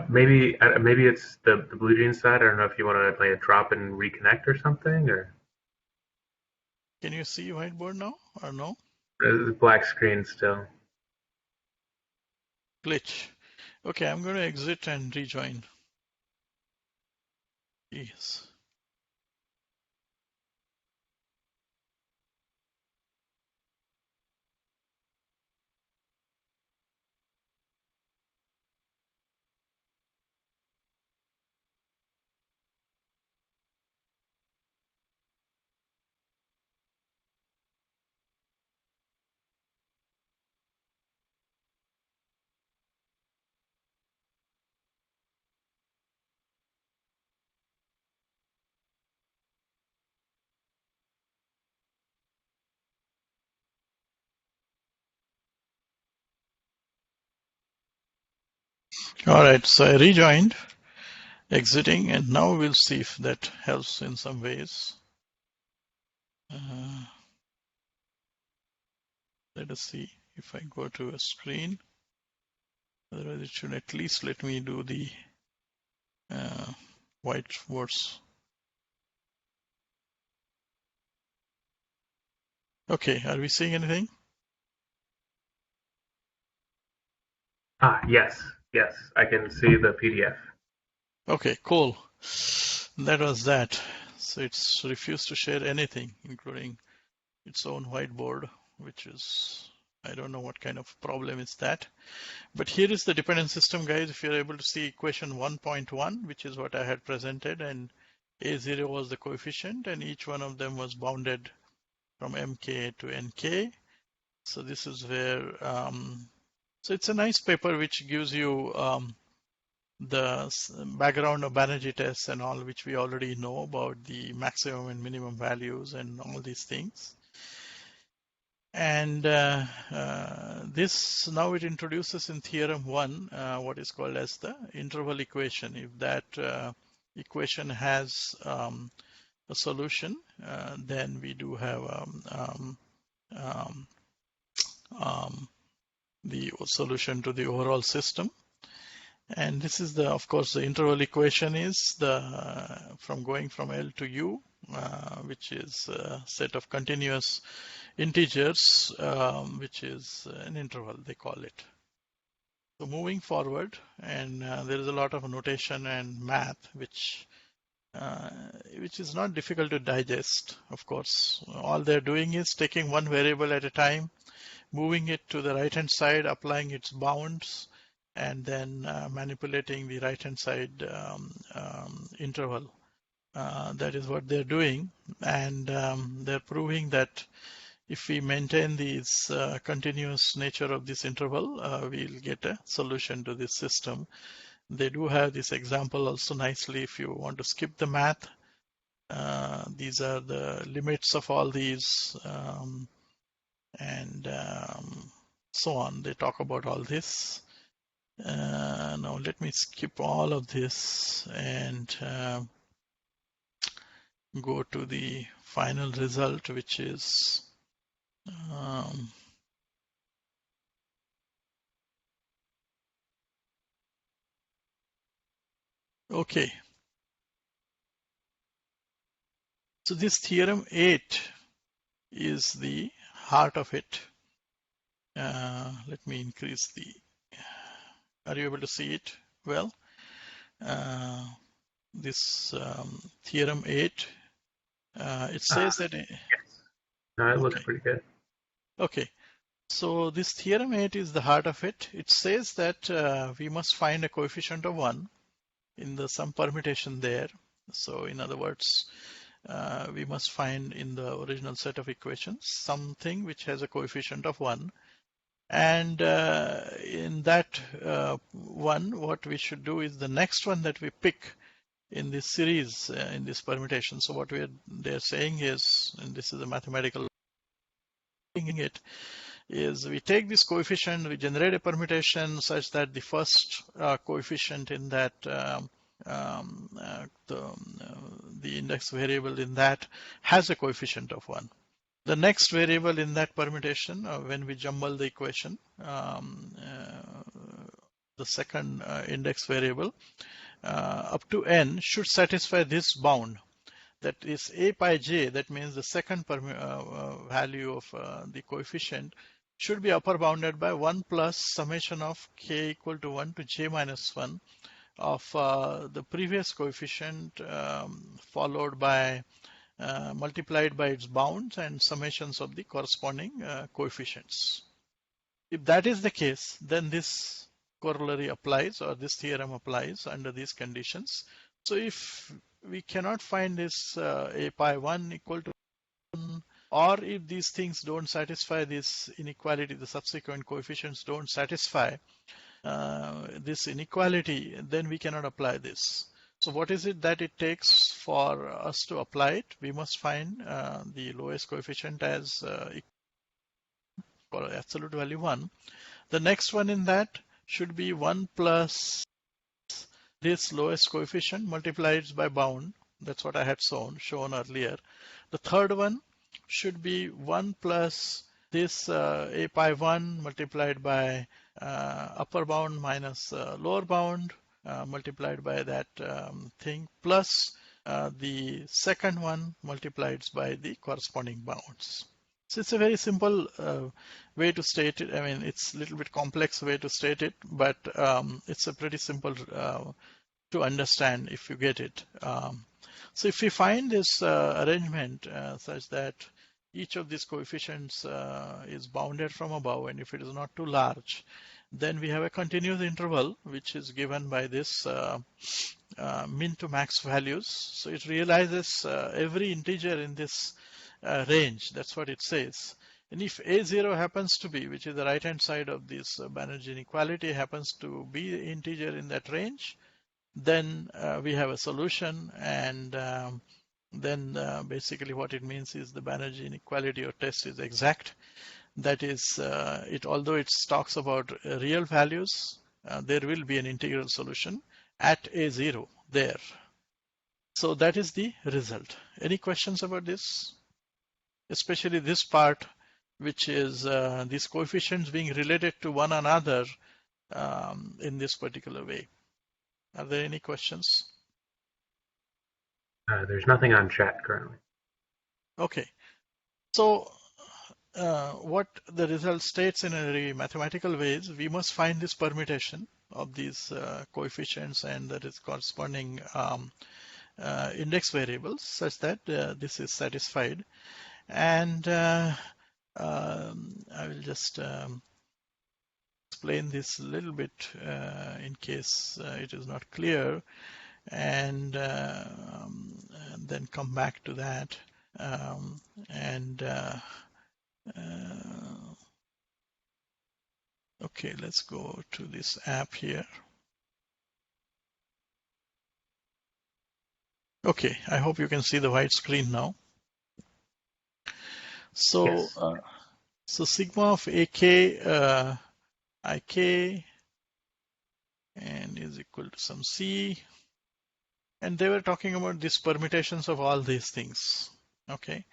Maybe it's the Blue Jeans side. I don't know if you want to like drop and reconnect or something, or Can you see whiteboard now or no? black screen still. Glitch. Okay, I'm going to exit and rejoin. Yes. All right, so I rejoined, exiting, and now we'll see if that helps in some ways. Uh, let us see if I go to a screen. Otherwise, it should at least let me do the whiteboards. Okay, are we seeing anything? Yes, yes, I can see the PDF. Okay, cool. That was that. So it's refused to share anything, including its own whiteboard, which is, I don't know what kind of problem is that. But here is the dependent system, guys. If you're able to see equation 1.1, which is what I had presented, and A0 was the coefficient, and each one of them was bounded from MK to NK. So this is where, so it's a nice paper which gives you the background of Banerjee tests and all, which we already know about the maximum and minimum values and all these things. And this now it introduces in theorem 1 what is called as the interval equation. If that equation has a solution, then we do have um, the solution to the overall system. And this is the, of course, the interval equation is the from going from L to U, which is a set of continuous integers, which is an interval, they call it. So moving forward, and there is a lot of notation and math, which is not difficult to digest. Of course, all they're doing is taking one variable at a time, moving it to the right-hand side, applying its bounds, and then manipulating the right-hand side interval. That is what they're doing, and they're proving that if we maintain this continuous nature of this interval, we'll get a solution to this system. They do have this example also nicely if you want to skip the math. These are the limits of all these and so on. They talk about all this. Now let me skip all of this and go to the final result, which is okay. So this theorem 8 is the heart of it. Let me increase the, are you able to see it well? This theorem 8, it says that, Yes. No, it looks okay, pretty good. okay. So this theorem 8 is the heart of it. It says that we must find a coefficient of 1 in the some permutation there. So in other words, we must find in the original set of equations something which has a coefficient of 1. And in that one, what we should do is the next one that we pick in this series, in this permutation. So what they're saying is, and this is a mathematical it, is we take this coefficient, we generate a permutation such that the first coefficient in that the index variable in that has a coefficient of 1. The next variable in that permutation, when we jumble the equation, the second index variable up to n should satisfy this bound. That is a pi j, that means the second value of the coefficient should be upper bounded by 1 plus summation of k equal to 1 to j minus 1 of the previous coefficient followed by multiplied by its bounds and summations of the corresponding coefficients. If that is the case, then this corollary applies, or this theorem applies under these conditions. So if we cannot find this a pi 1 equal to 1, or if these things don't satisfy this inequality, the subsequent coefficients don't satisfy this inequality, then we cannot apply this. So what is it that it takes for us to apply it? We must find the lowest coefficient as for absolute value 1. The next one in that should be 1 plus this lowest coefficient multiplied by bound. That's what I had shown earlier. The third one should be 1 plus this a pi 1 multiplied by upper bound minus lower bound multiplied by that thing plus the second one multiplied by the corresponding bounds. So it's a very simple way to state it. I mean, it's a little bit complex way to state it, but it's a pretty simple to understand if you get it. So if we find this arrangement such that each of these coefficients is bounded from above, and if it is not too large, then we have a continuous interval which is given by this min to max values. So it realizes every integer in this range. That's what it says. And if A0 happens to be, which is the right hand side of this Banerjee inequality, happens to be the integer in that range, then we have a solution. And then basically what it means is the Banerjee inequality or test is exact. That is, although it talks about real values, there will be an integral solution at A0 there. So that is the result. Any questions about this? Especially this part, which is these coefficients being related to one another in this particular way. Are there any questions? There's nothing on chat currently. Okay. So what the result states in a very mathematical ways, we must find this permutation of these coefficients and that is corresponding index variables such that this is satisfied. And I will just explain this a little bit in case it is not clear, and then come back to that. Okay, let's go to this app here. Okay, I hope you can see the white screen now. So, Yes. So sigma of AK IK and is equal to some C. And they were talking about these permutations of all these things. Okay.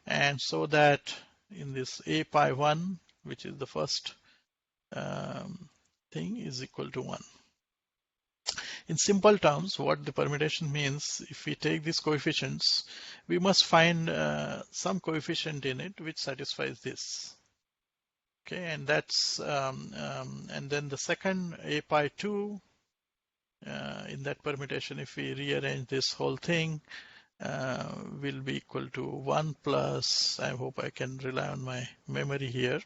And so that in this A pi 1, which is the first thing, is equal to 1. In simple terms, what the permutation means, if we take these coefficients, we must find some coefficient in it which satisfies this. Okay, and that's and then the second A pi 2 in that permutation, if we rearrange this whole thing, will be equal to 1 plus, I hope I can rely on my memory here,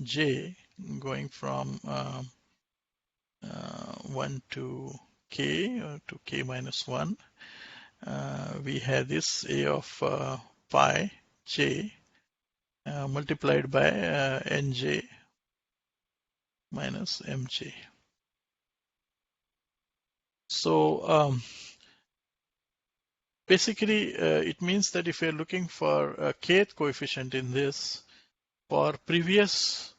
j going from 1 to k or to k minus 1. We have this a of pi j multiplied by nj minus mj. So basically it means that if you're looking for a kth coefficient in this, for previous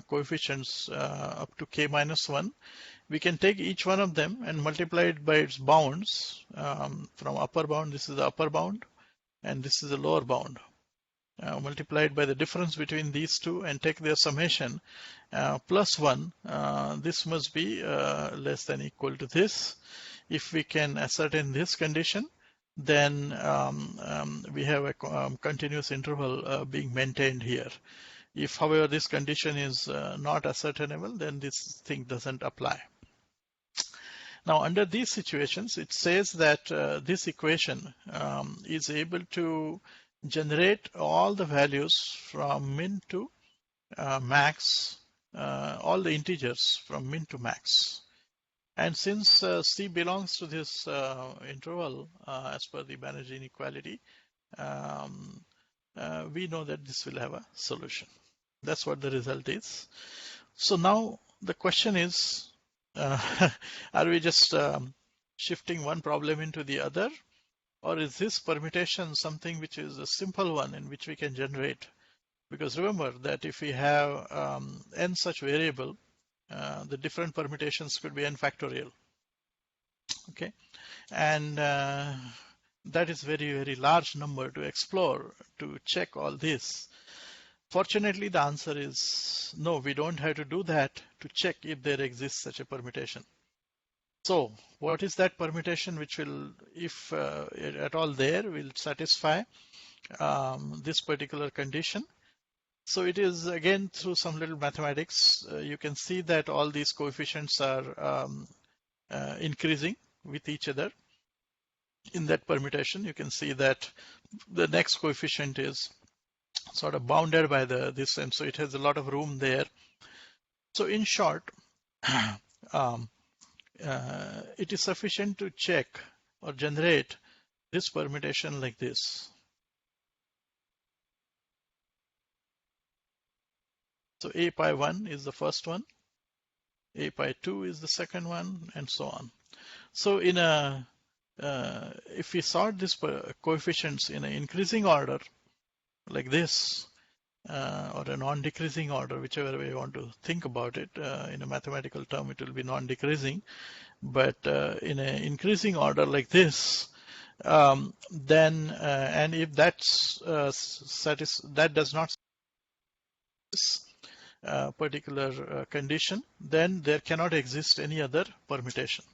coefficients up to k minus 1, we can take each one of them and multiply it by its bounds. From upper bound, this is the upper bound, and this is the lower bound. Multiplied by the difference between these two and take their summation plus 1. This must be less than equal to this. If we can ascertain this condition, then we have a continuous interval being maintained here. If, however, this condition is not ascertainable, then this thing doesn't apply. Now, under these situations, it says that this equation is able to generate all the values from min to max, all the integers from min to max. And since C belongs to this interval as per the Banerjee inequality, we know that this will have a solution. That's what the result is. So now the question is, are we just shifting one problem into the other? Or is this permutation something which is a simple one in which we can generate? Because remember that if we have n such variable, the different permutations could be n factorial. Okay, and that is very, very large number to explore to check all this. Fortunately, the answer is no, we don't have to do that to check if there exists such a permutation. So what is that permutation which will, if at all there, will satisfy this particular condition. So it is again through some little mathematics. You can see that all these coefficients are increasing with each other. In that permutation, you can see that the next coefficient is sort of bounded by this, and so it has a lot of room there. So in short, it is sufficient to check or generate this permutation like this. So A pi 1 is the first one, A pi 2 is the second one, and so on. So in a if we sort these coefficients in an increasing order like this, or a non-decreasing order, whichever way you want to think about it, in a mathematical term it will be non-decreasing, but in an increasing order like this, then and if that's that does not particular condition, then there cannot exist any other permutation.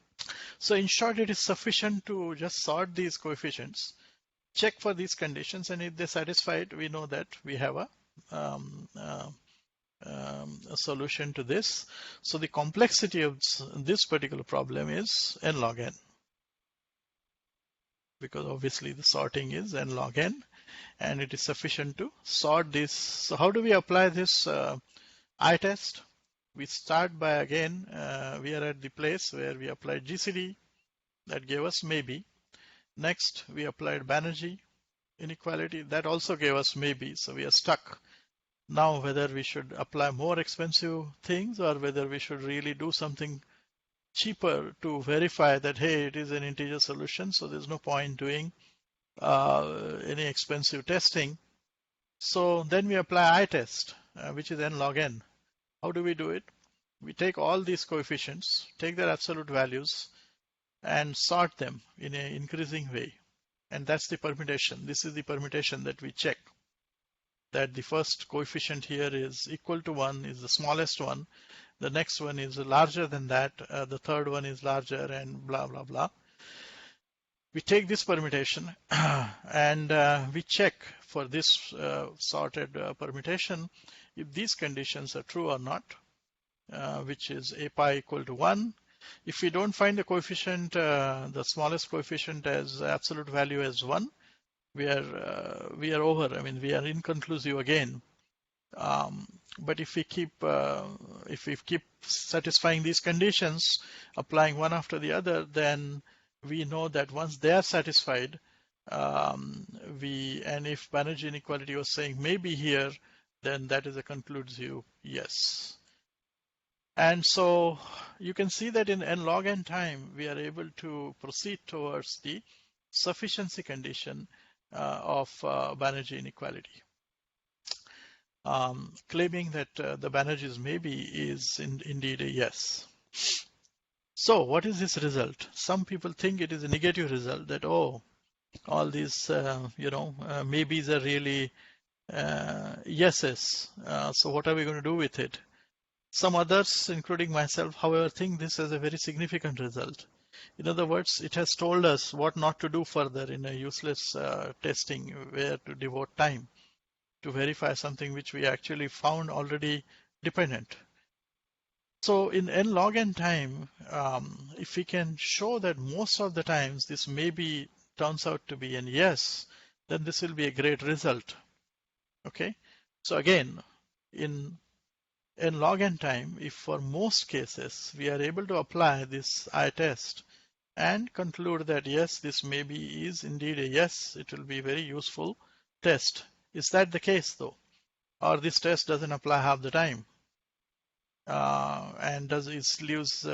So in short, it is sufficient to just sort these coefficients, check for these conditions, and if they're satisfied, we know that we have a solution to this. So the complexity of this particular problem is n log n, because obviously the sorting is n log n, and it is sufficient to sort this. So how do we apply this I-test? We start by, again, we are at the place where we applied GCD. That gave us maybe. Next, we applied Banerjee inequality. That also gave us maybe. So we are stuck. Now, whether we should apply more expensive things or whether we should really do something cheaper to verify that, hey, it is an integer solution. So there's no point doing any expensive testing. So then we apply I-test, which is n log n. How do we do it? We take all these coefficients, take their absolute values, and sort them in an increasing way. And that's the permutation. This is the permutation that we check. That the first coefficient here is equal to 1, is the smallest one. The next one is larger than that. The third one is larger, and blah, blah, blah. We take this permutation and we check for this sorted permutation if these conditions are true or not, which is A pi equal to 1. If we don't find the coefficient, the smallest coefficient as absolute value as 1, we are over. I mean, we are inconclusive again. But if we keep satisfying these conditions, applying one after the other, then we know that once they are satisfied, and if Banerjee inequality was saying maybe here, then that is a conclusive yes. And so you can see that in n log n time, we are able to proceed towards the sufficiency condition of Banerjee inequality. Claiming that the Banerjee's maybe is indeed a yes. So what is this result? Some people think it is a negative result, that, oh, all these, maybes are really yeses. So what are we going to do with it? Some others, including myself, however, think this is a very significant result. In other words, it has told us what not to do further in a useless testing, where to devote time to verify something which we actually found already dependent. So in n log n time, if we can show that most of the times this maybe turns out to be an yes, then this will be a great result. Okay. So again, in n log n time, if for most cases we are able to apply this I-test and conclude that yes, this maybe is indeed a yes, it will be a very useful test. Is that the case though? Or this test doesn't apply half the time? And it leaves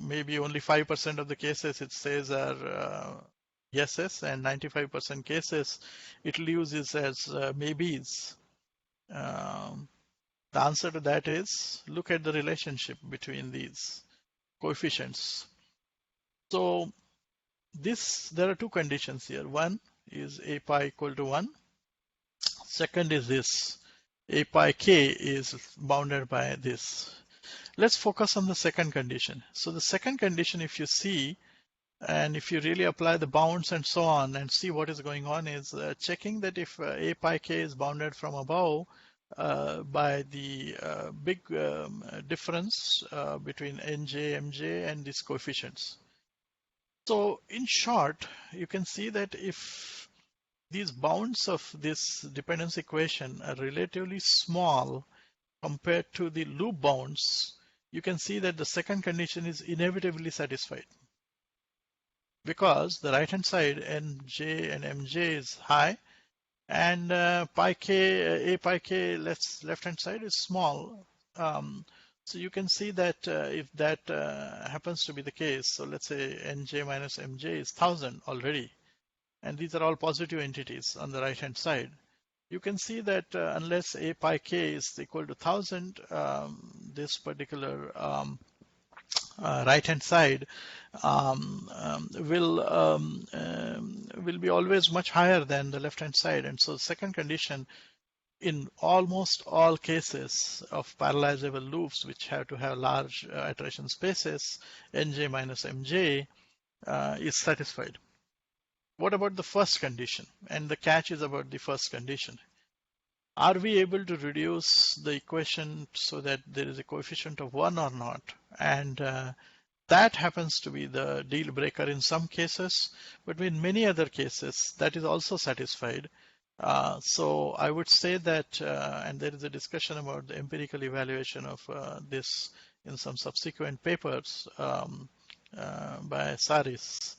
maybe only 5% of the cases it says are yeses, and 95% cases it leaves it as maybes. The answer to that is, look at the relationship between these coefficients. So there are two conditions here. One is A pi equal to 1. Second is this, A pi k is bounded by this. Let's focus on the second condition. So the second condition, if you see, And if you really apply the bounds and so on and see what is going on is checking that if A pi k is bounded from above by the big difference between nj, mj and these coefficients. So in short, you can see that if these bounds of this dependence equation are relatively small compared to the loop bounds, you can see that the second condition is inevitably satisfied because the right hand side nj and mj is high and pi k, a pi k left hand side is small. So you can see that if that happens to be the case, so let's say nj minus mj is 1000 already, and these are all positive entities on the right hand side. You can see that unless a pi k is equal to 1000, this particular right hand side will be always much higher than the left hand side. And so the second condition in almost all cases of parallelizable loops which have to have large iteration spaces, nj minus mj is satisfied. What about the first condition? And the catch is about the first condition. Are we able to reduce the equation so that there is a coefficient of 1 or not? And that happens to be the deal breaker in some cases, but in many other cases, that is also satisfied. So I would say that, and there is a discussion about the empirical evaluation of this in some subsequent papers by Saris.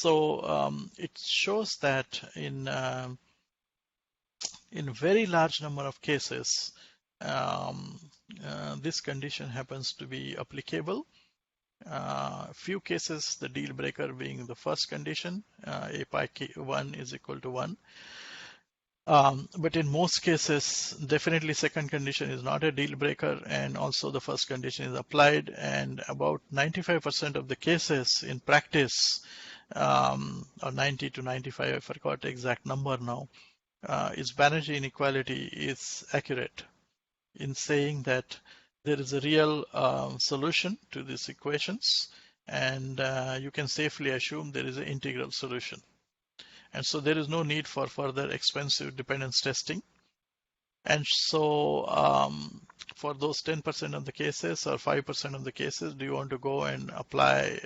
It shows that in a very large number of cases, this condition happens to be applicable. Few cases, the deal breaker being the first condition, a pi k1 is equal to 1. But in most cases, definitely second condition is not a deal breaker, and also the first condition is applied. And about 95% of the cases in practice, or 90 to 95, I forgot the exact number now, is Banerjee inequality is accurate in saying that there is a real solution to these equations, and you can safely assume there is an integral solution. And so there is no need for further expensive dependence testing. And so for those 10% of the cases or 5% of the cases, do you want to go and apply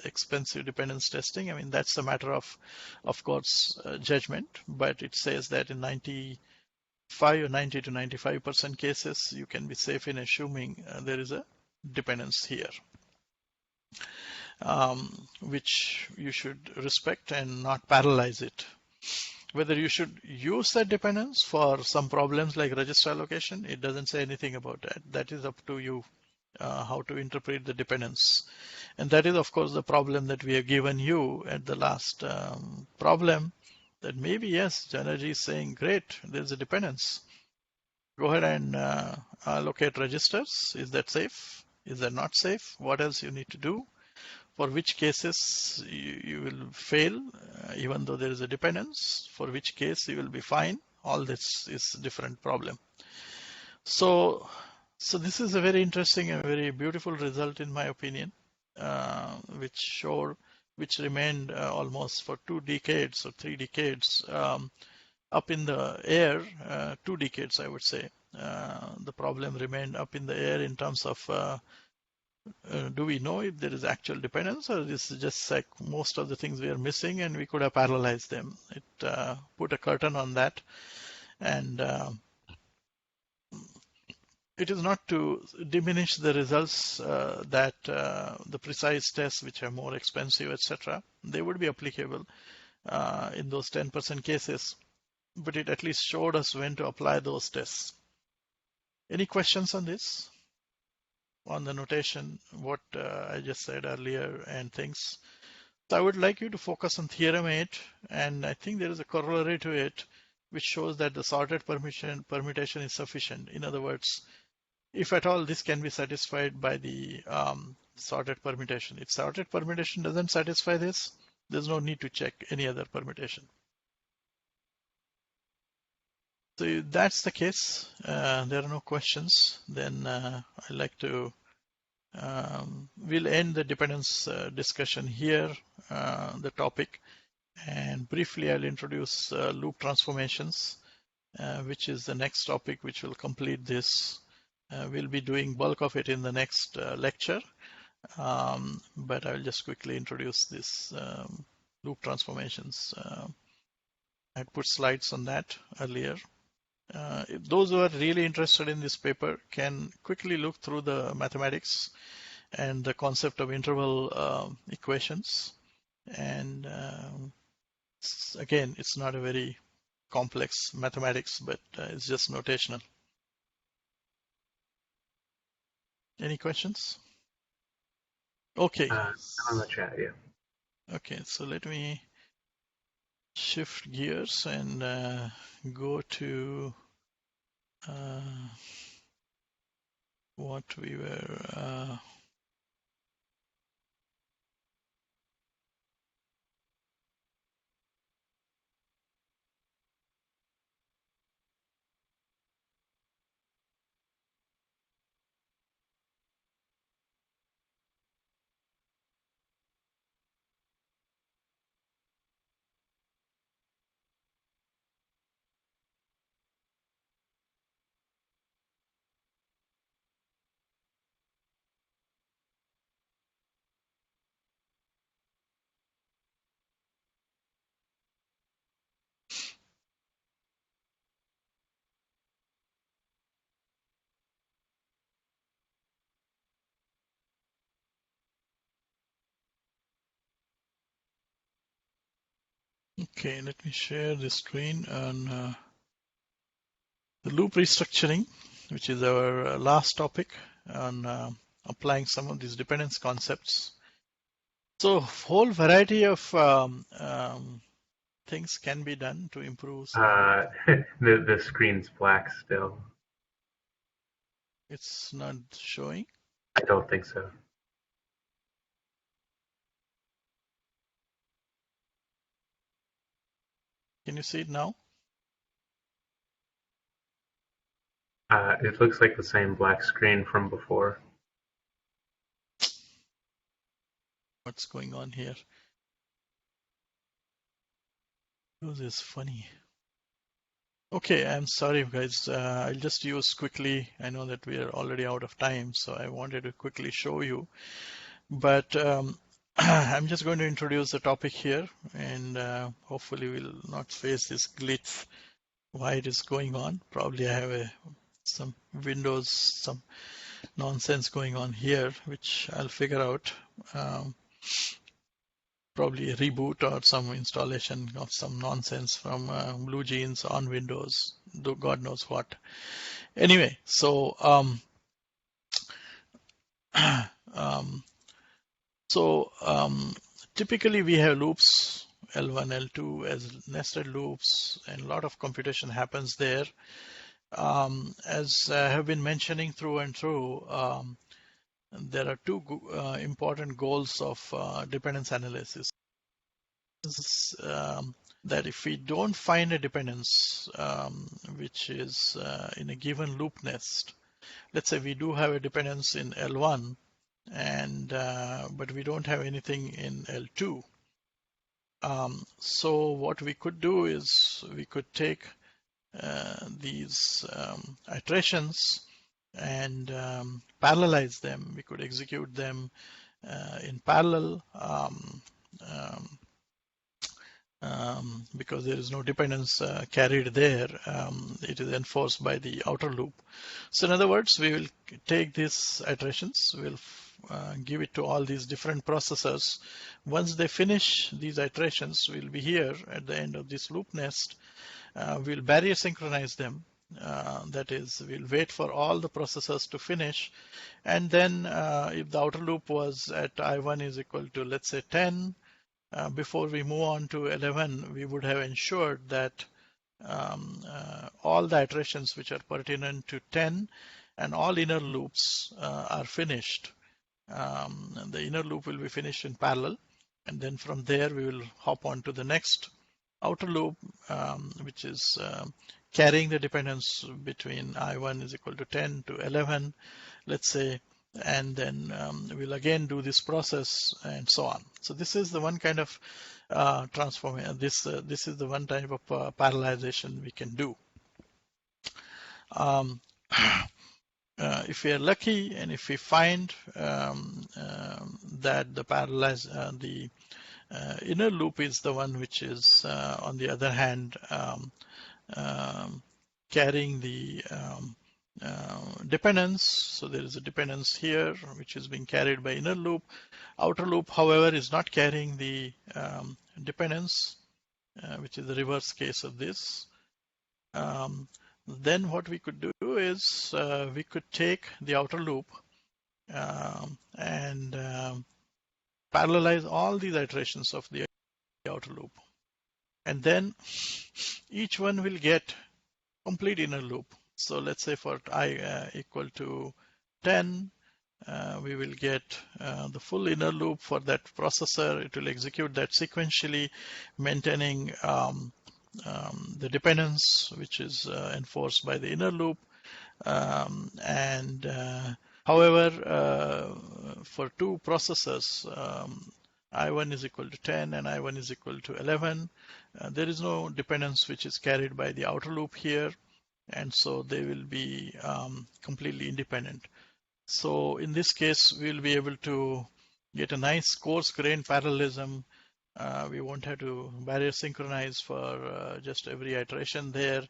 expensive dependence testing? I mean, that's a matter of course, judgment, but it says that in 90 to 95% cases, you can be safe in assuming there is a dependence here, which you should respect and not paralyze it. Whether you should use that dependence for some problems like register allocation, it doesn't say anything about that. That is up to you how to interpret the dependence. And that is, of course, the problem that we have given you at the last problem, that maybe, yes, Janerjee is saying, great, there's a dependence. Go ahead and allocate registers. Is that safe? Is that not safe? What else you need to do? For which cases you will fail, even though there is a dependence? For which case you will be fine? All this is a different problem. So this is a very interesting and very beautiful result, in my opinion, which remained almost for 2 decades or 3 decades up in the air, 2 decades, I would say. The problem remained up in the air in terms of do we know if there is actual dependence, or this is just like most of the things we are missing and we could have parallelized them. It put a curtain on that, and it is not to diminish the results that the precise tests, which are more expensive, etc., they would be applicable in those 10% cases, but it at least showed us when to apply those tests. Any questions on this? On the notation, what I just said earlier and things. So I would like you to focus on theorem 8, and I think there is a corollary to it which shows that the sorted permutation is sufficient. In other words, if at all this can be satisfied by the sorted permutation. If sorted permutation doesn't satisfy this, there's no need to check any other permutation. So if that's the case, there are no questions, then I'd like to We'll end the dependence discussion here, the topic, and briefly I'll introduce loop transformations, which is the next topic which will complete this. We'll be doing bulk of it in the next lecture, but I'll just quickly introduce this loop transformations. I put slides on that earlier. Those who are really interested in this paper can quickly look through the mathematics and the concept of interval equations. And again, it's not a very complex mathematics, but it's just notational. Any questions? Okay. On the chat, yeah. Okay, so let me shift gears and go to what we were. Okay, let me share the screen on the loop restructuring, which is our last topic on applying some of these dependence concepts. So, whole variety of things can be done to improve some of the. The screen's black still. It's not showing. I don't think so. Can you see it now? It looks like the same black screen from before. What's going on here? This is funny. Okay, I'm sorry, guys. I'll just use quickly. I know that we are already out of time, so I wanted to quickly show you. But I'm just going to introduce the topic here, and hopefully we'll not face this glitch. Why it is going on? Probably I have some Windows, some nonsense going on here, which I'll figure out. Probably a reboot or some installation of some nonsense from BlueJeans on Windows, though God knows what. Anyway, so typically we have loops L1, L2 as nested loops, and a lot of computation happens there. As I have been mentioning through and through, there are two important goals of dependence analysis. That if we don't find a dependence which is in a given loop nest, let's say we do have a dependence in L1, and but we don't have anything in L2. So what we could do is we could take these iterations and parallelize them. We could execute them in parallel because there is no dependence carried there. It is enforced by the outer loop. So in other words, we will take these iterations, we'll give it to all these different processors. Once they finish these iterations, we'll be here at the end of this loop nest. We'll barrier synchronize them. That is, we'll wait for all the processors to finish. And then if the outer loop was at I1 is equal to, let's say, 10, before we move on to 11, we would have ensured that all the iterations which are pertinent to 10 and all inner loops are finished. The inner loop will be finished in parallel, and then from there we will hop on to the next outer loop, which is carrying the dependence between I1 is equal to 10 to 11, let's say, and then we'll again do this process and so on. So this is the one kind of transformation. This is the one type of parallelization we can do. If we are lucky and if we find that the inner loop is the one which is, on the other hand, carrying the dependence. So there is a dependence here which is being carried by inner loop. Outer loop, however, is not carrying the dependence, which is the reverse case of this. Then what we could do is we could take the outer loop and parallelize all these iterations of the outer loop. And then each one will get complete inner loop. So let's say for I equal to 10, we will get the full inner loop for that processor. It will execute that sequentially, maintaining the dependence, which is enforced by the inner loop. However, for two processors, I1 is equal to 10 and I1 is equal to 11, there is no dependence which is carried by the outer loop here, and so they will be completely independent. So in this case, we'll be able to get a nice coarse-grained parallelism. We won't have to barrier synchronize for just every iteration there.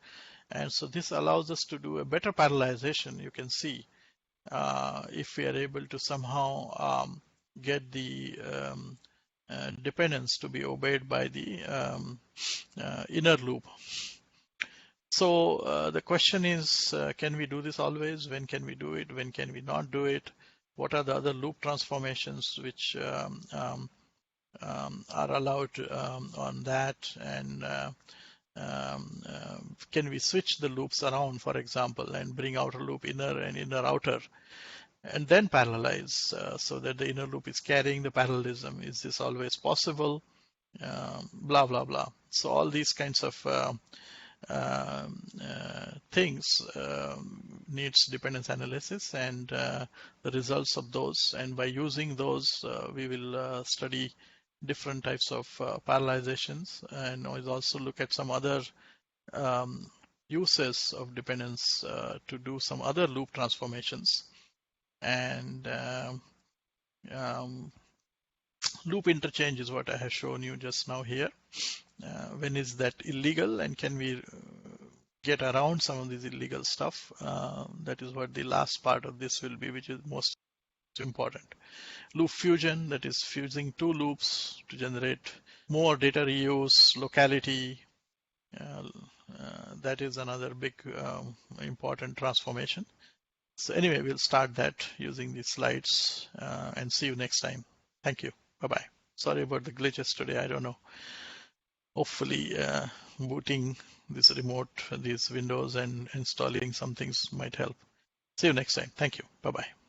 And so this allows us to do a better parallelization, you can see, if we are able to somehow get the dependence to be obeyed by the inner loop. So the question is, can we do this always? When can we do it? When can we not do it? What are the other loop transformations which are allowed on that? And can we switch the loops around, for example, and bring outer loop inner and inner outer, and then parallelize so that the inner loop is carrying the parallelism? Is this always possible? Blah, blah, blah. So all these kinds of things needs dependence analysis and the results of those. And by using those, we will study different types of parallelizations, and we'll also look at some other uses of dependence to do some other loop transformations. And loop interchange is what I have shown you just now here. When is that illegal, and can we get around some of these illegal stuff? That is what the last part of this will be, which is most important. Loop fusion, that is fusing two loops to generate more data reuse, locality. That is another big important transformation. So anyway, we'll start that using these slides and see you next time. Thank you. Bye-bye. Sorry about the glitches today. I don't know. Hopefully booting this remote, these windows, and installing some things might help. See you next time. Thank you. Bye-bye.